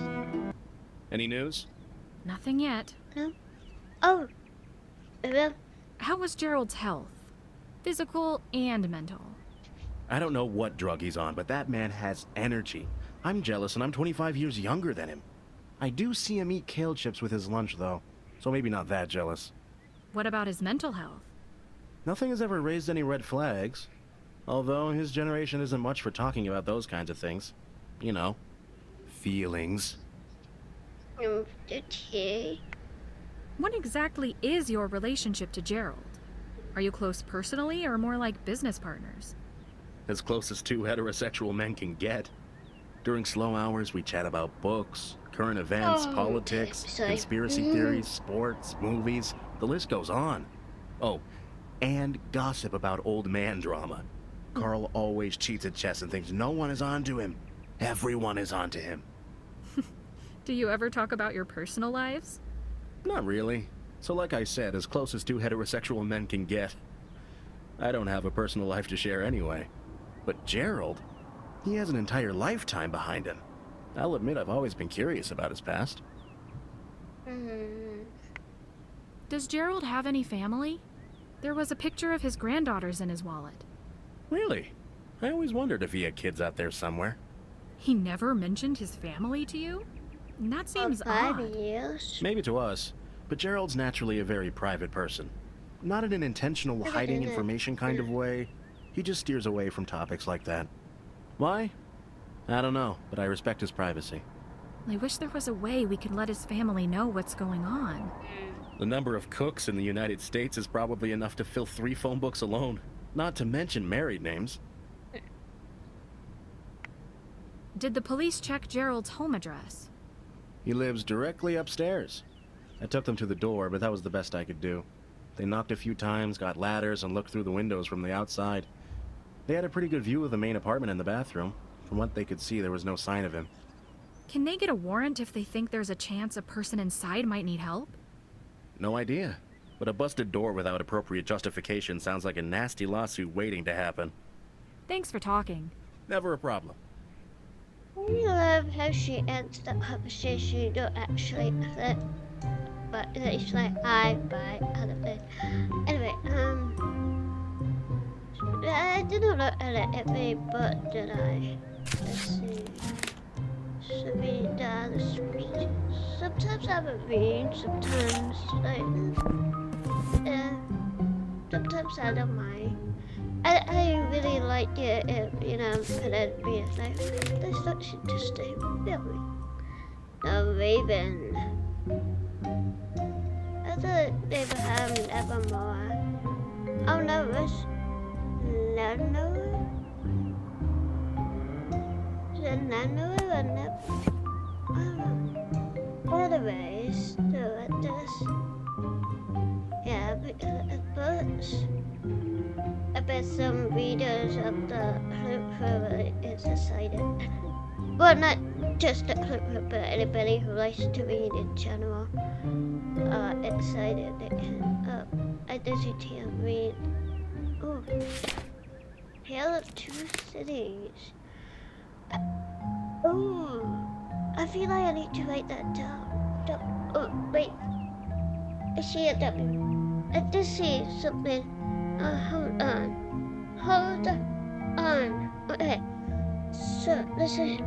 Any news? Nothing yet. No? Oh. How was Gerald's health? Physical and mental. I don't know what drug he's on, but that man has energy. I'm jealous and I'm 25 years younger than him. I do see him eat kale chips with his lunch, though, so maybe not that jealous. What about his mental health? Nothing has ever raised any red flags. Although his generation isn't much for talking about those kinds of things. You know, feelings. Okay. What exactly is your relationship to Gerald? Are you close personally or more like business partners? As close as two heterosexual men can get. During slow hours, we chat about books, current events, politics, conspiracy theories, sports, movies. The list goes on. Oh, and gossip about old man drama. Carl always cheats at chess and thinks no one is onto him. Everyone is onto him. Do you ever talk about your personal lives? Not really. So like I said, as close as two heterosexual men can get. I don't have a personal life to share anyway. But Gerald, he has an entire lifetime behind him. I'll admit I've always been curious about his past. Does Gerald have any family? There was a picture of his granddaughters in his wallet. Really? I always wondered if he had kids out there somewhere. He never mentioned his family to you? That seems odd. 5 years. Maybe to us, but Gerald's naturally a very private person. Not in an intentional hiding information kind of way. He just steers away from topics like that. Why? I don't know, but I respect his privacy. I wish there was a way we could let his family know what's going on. The number of cooks in the United States is probably enough to fill 3 phone books alone. Not to mention married names. Did the police check Gerald's home address? He lives directly upstairs. I took them to the door, but that was the best I could do. They knocked a few times, got ladders, and looked through the windows from the outside. They had a pretty good view of the main apartment and the bathroom. From what they could see, there was no sign of him. Can they get a warrant if they think there's a chance a person inside might need help? No idea. But a busted door without appropriate justification sounds like a nasty lawsuit waiting to happen. Thanks for talking. Never a problem. I love how she ends the conversation. You don't actually click, but it's like I buy other things. Anyway, I didn't look at it every book, did I? Let's see. Should be done. Sometimes I would read, sometimes sometimes I don't mind. I really like it if, you know, Penelope is like, this looks interesting, really. The Raven. I thought Abraham Evermore. Oh no, it's Nano? Is it Nano or Nano? I don't know. Anyways, so at this. Yeah, books. I bet some readers of the Club is excited. Well, not just the Club, but anybody who likes to read in general. Excited. I Deceit and read. Oh, Tale of Two Cities. Oh, I feel like I need to write that down. Oh, wait. I see a W. I did see something. Hold on. Hold on. Okay. So, this is...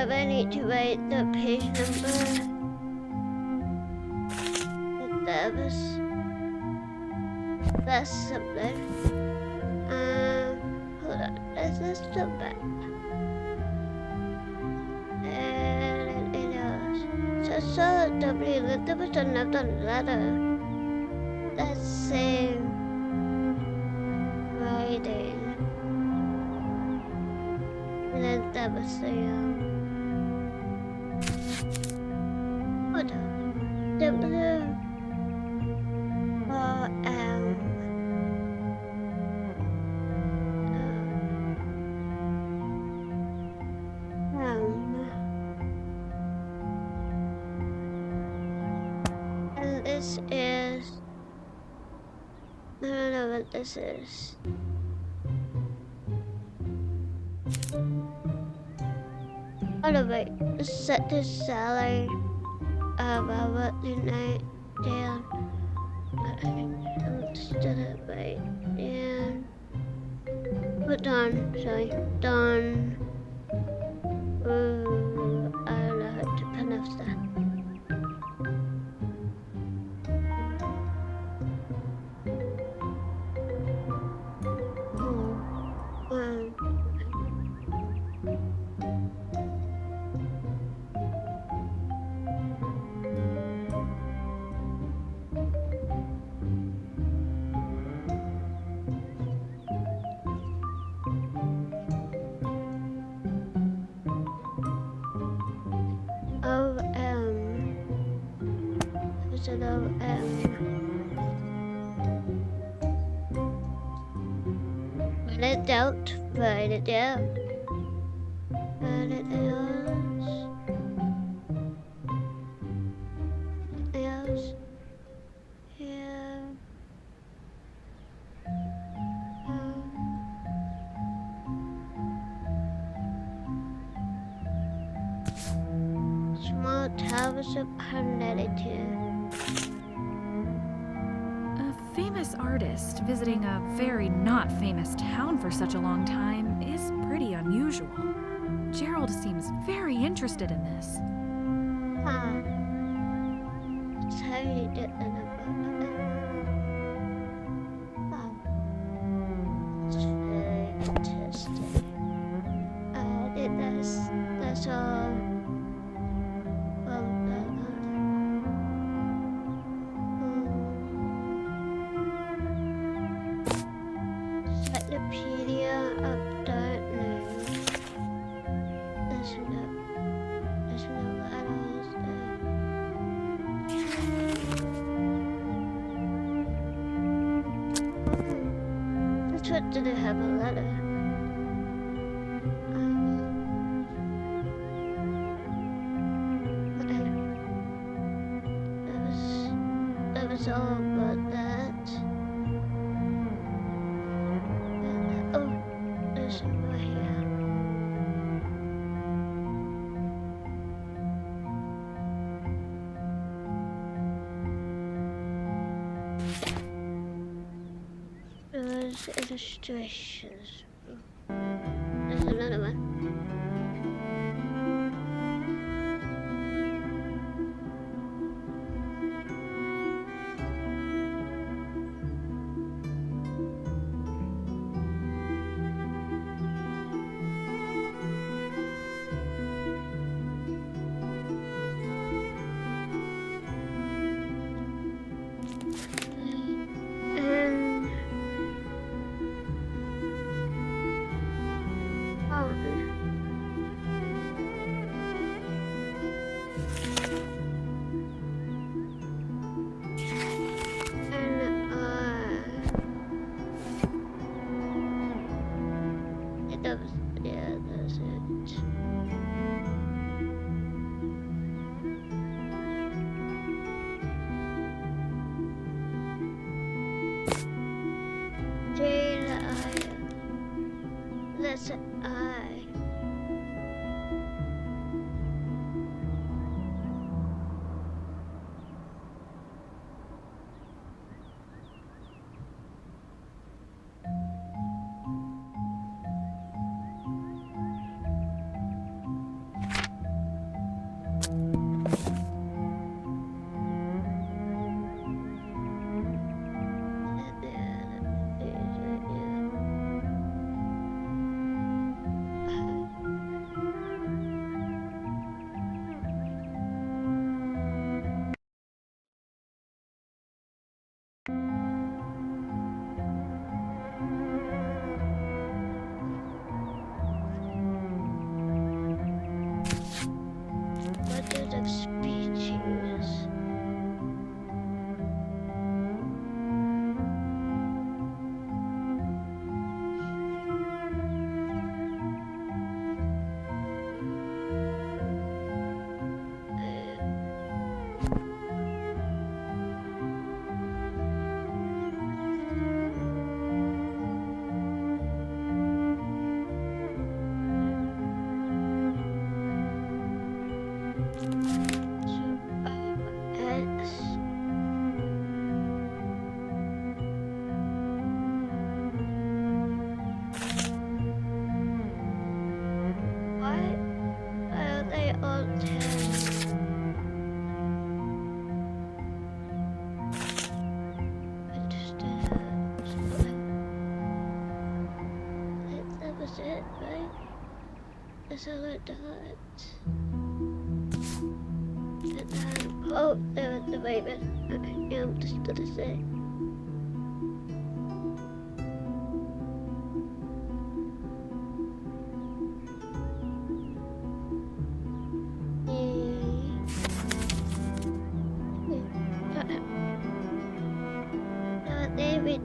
I need to write the page number. That's something. Hold on. Is this the back? And it is. So I saw a W. There was another letter. That same writing. And then that was the hold on. W O M. And this is. I don't know what this is. Oh no, wait. Set this salary about what the night down. Instead of right. And put Dawn, sorry. Dawn. Ooh, I don't know how to pronounce that. personal, when in doubt, write it down. Anything else? Yeah. Small towers of Penelope. A famous artist visiting a very not famous town for such a long time is pretty unusual. Gerald seems very interested in this. Huh. Sorry, didn't know. It's very interesting. I think that's all. Encyclopedia of Darkness. There's no letters there. This one didn't have a letter. That was all about that. Oh, there's some more here. Those illustrations. There's another one. That's it. That's an eye. Methods of speeches. It, right? That's all I got. And then, oh, there was the raven. I'm just gonna say.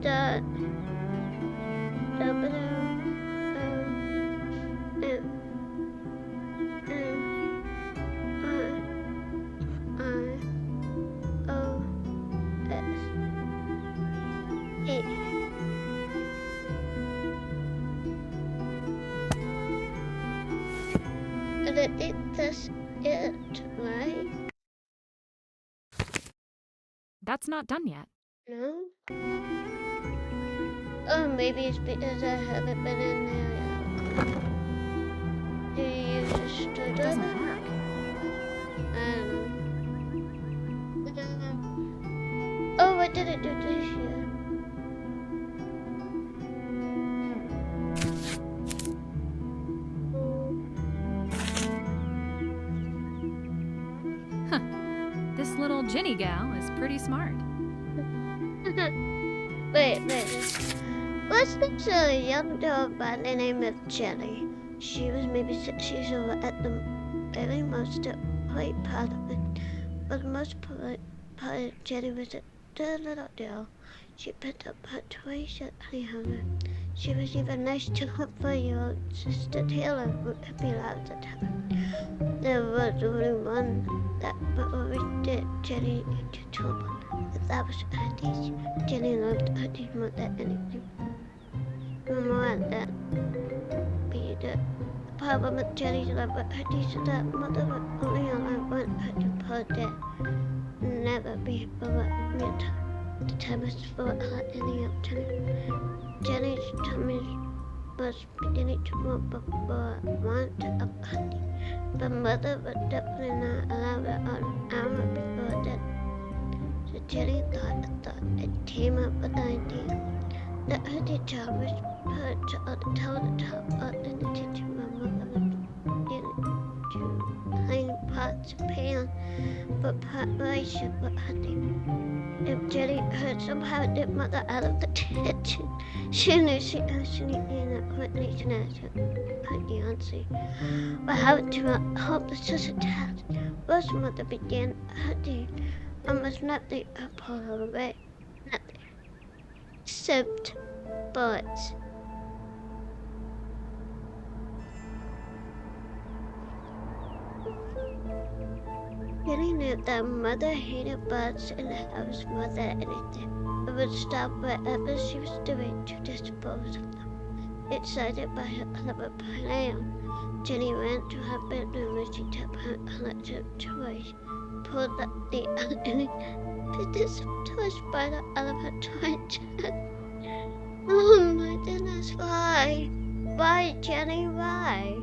dot And I think that's it, right? That's not done yet. No? Oh, maybe it's because I haven't been in there yet. Do you use a It screwdriver? doesn't work. I don't know. Oh, I didn't do this yet. This little Ginny gal is pretty smart. Wait. What's this young dog by the name of Jenny? She was maybe 6 years old at the very most polite part of it. But the most polite part of Jenny was a dear little girl. She picked up her toys at Honeyhammer. She was even nice to her 4-year-old sister Taylor, who could be loud at her. There was only one that always did Jenny into trouble. That was Auntie. Jenny loved Auntie more than anything. More than be the problem with Jenny's love for Auntie is that mother would only allow one Auntie per day. Never be over mealtime. The time was full in the afternoon. Jenny's tummy was beginning to move before want of Auntie. But mother would definitely not allow it an hour before then. So Jenny thought and came up with an idea. The Auntie job was put on the countertop up in the kitchen where mother was beginning to clean pots and pans for preparation for Auntie. If Jenny heard somehow that mother out of the kitchen, she knew she was sneaking up quickly to answer her fiancé. But how to help such a task? First, mother began hunting almost nothing to pull her away. Nothing. Except bullets. Jenny knew that mother hated bugs in the house more than anything. It would stop whatever she was doing to dispose of them. Excited by her clever plan, Jenny ran to her bedroom where she took her electric toys, pulled up the put this toy spider out of her toy chest. Oh my goodness, why? Why, Jenny, why?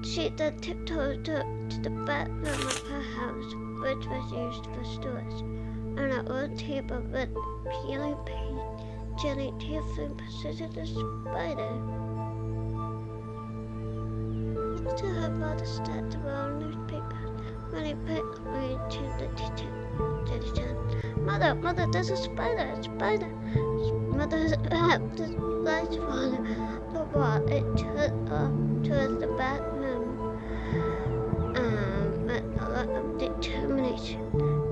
She then tiptoed to the bathroom of her house, which was used for storage. On an old table with peeling paint, Jenny carefully positioned the spider. Next to her father stacked the roll newspapers. When he put away to the kitchen, Jenny said, Mother, there's a spider. Mother's wrapped the lights on the wall. It turned off towards the bathroom. With a lot of determination,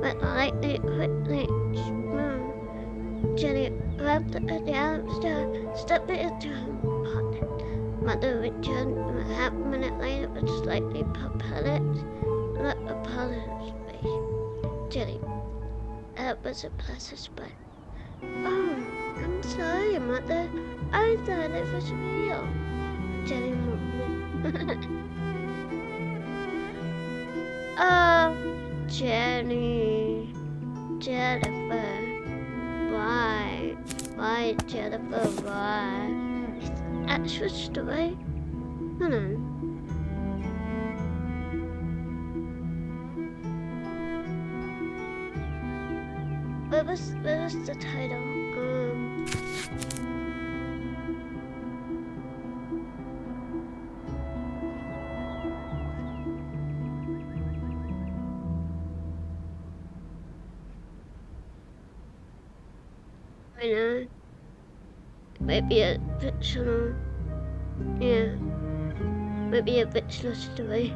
but lightly, quickly, smooth. Jenny wrapped the downstairs, stepped into her pocket. Mother returned a half minute later with slightly perplexed look upon her face. Jenny, that was a plastic spider. Oh, I'm sorry, Mother. I thought it was real. Jenny mumbled. Oh, Jennifer, why? Why, Jennifer, why? It's an actual story. Hold on. What was the title? I know. Maybe a fictional. Yeah. Maybe a fictional story.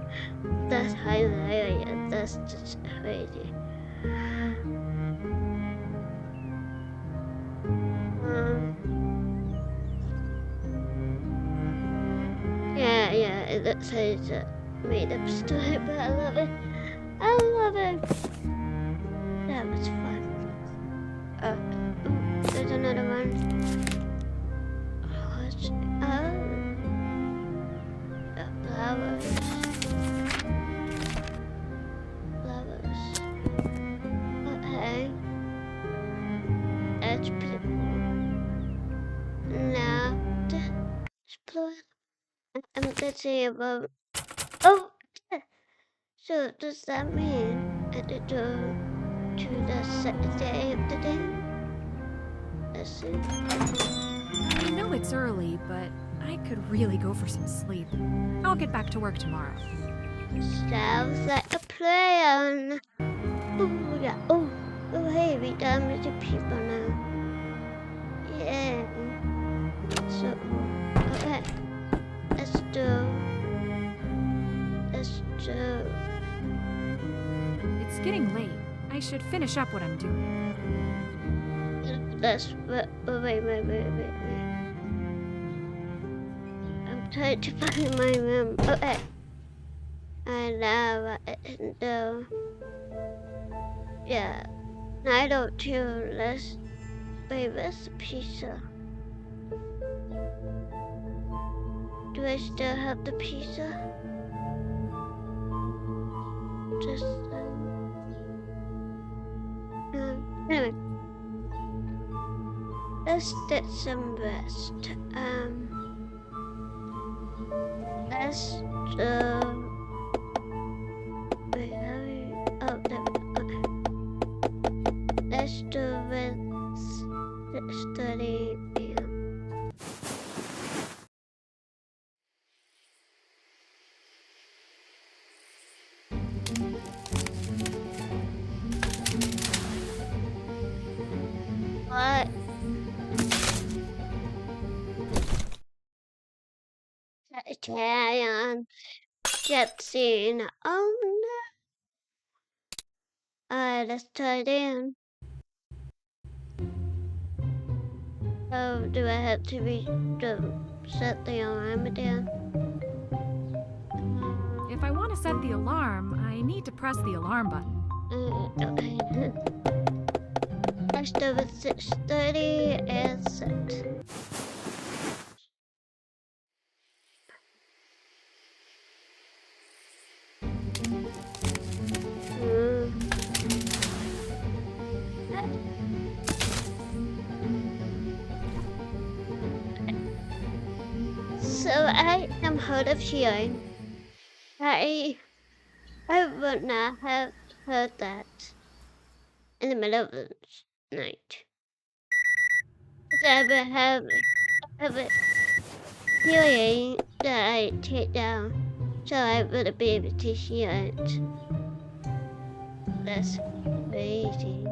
That's hilarious. That's just crazy. that says made up story, but I love it. I love it. That was fun. There's another one. What's the flowers. Flowers. Okay. That's pretty cool. Now, explore. Let's see about. Oh! So, does that mean I have to go to the second day of the day? Let's see. I know it's early, but I could really go for some sleep. I'll get back to work tomorrow. Sounds like a plan. Oh, yeah. Oh, hey, we done with the people now. Yeah. So, okay. Let's do. It's getting late. I should finish up what I'm doing. Wait. I'm trying to find my room. Okay. And now I can do. Yeah. 9:02. Let's. Wait, where's the pizza? Do I still have the pizza? Just. Anyway. Let's get some rest. Let's do. Wait, oh, there. Okay. Let's do with 6:30 p.m. What? Italian jet scene. Oh no. Alright, let's try it in. Oh, do I have to set the alarm again? If I want to set the alarm, I need to press the alarm button. Okay. Let's do it 6:30 and set. So I am hard of hearing. I would not have heard that in the middle of the night. But I would have a hearing that I take down, so I would be able to hear it. That's crazy.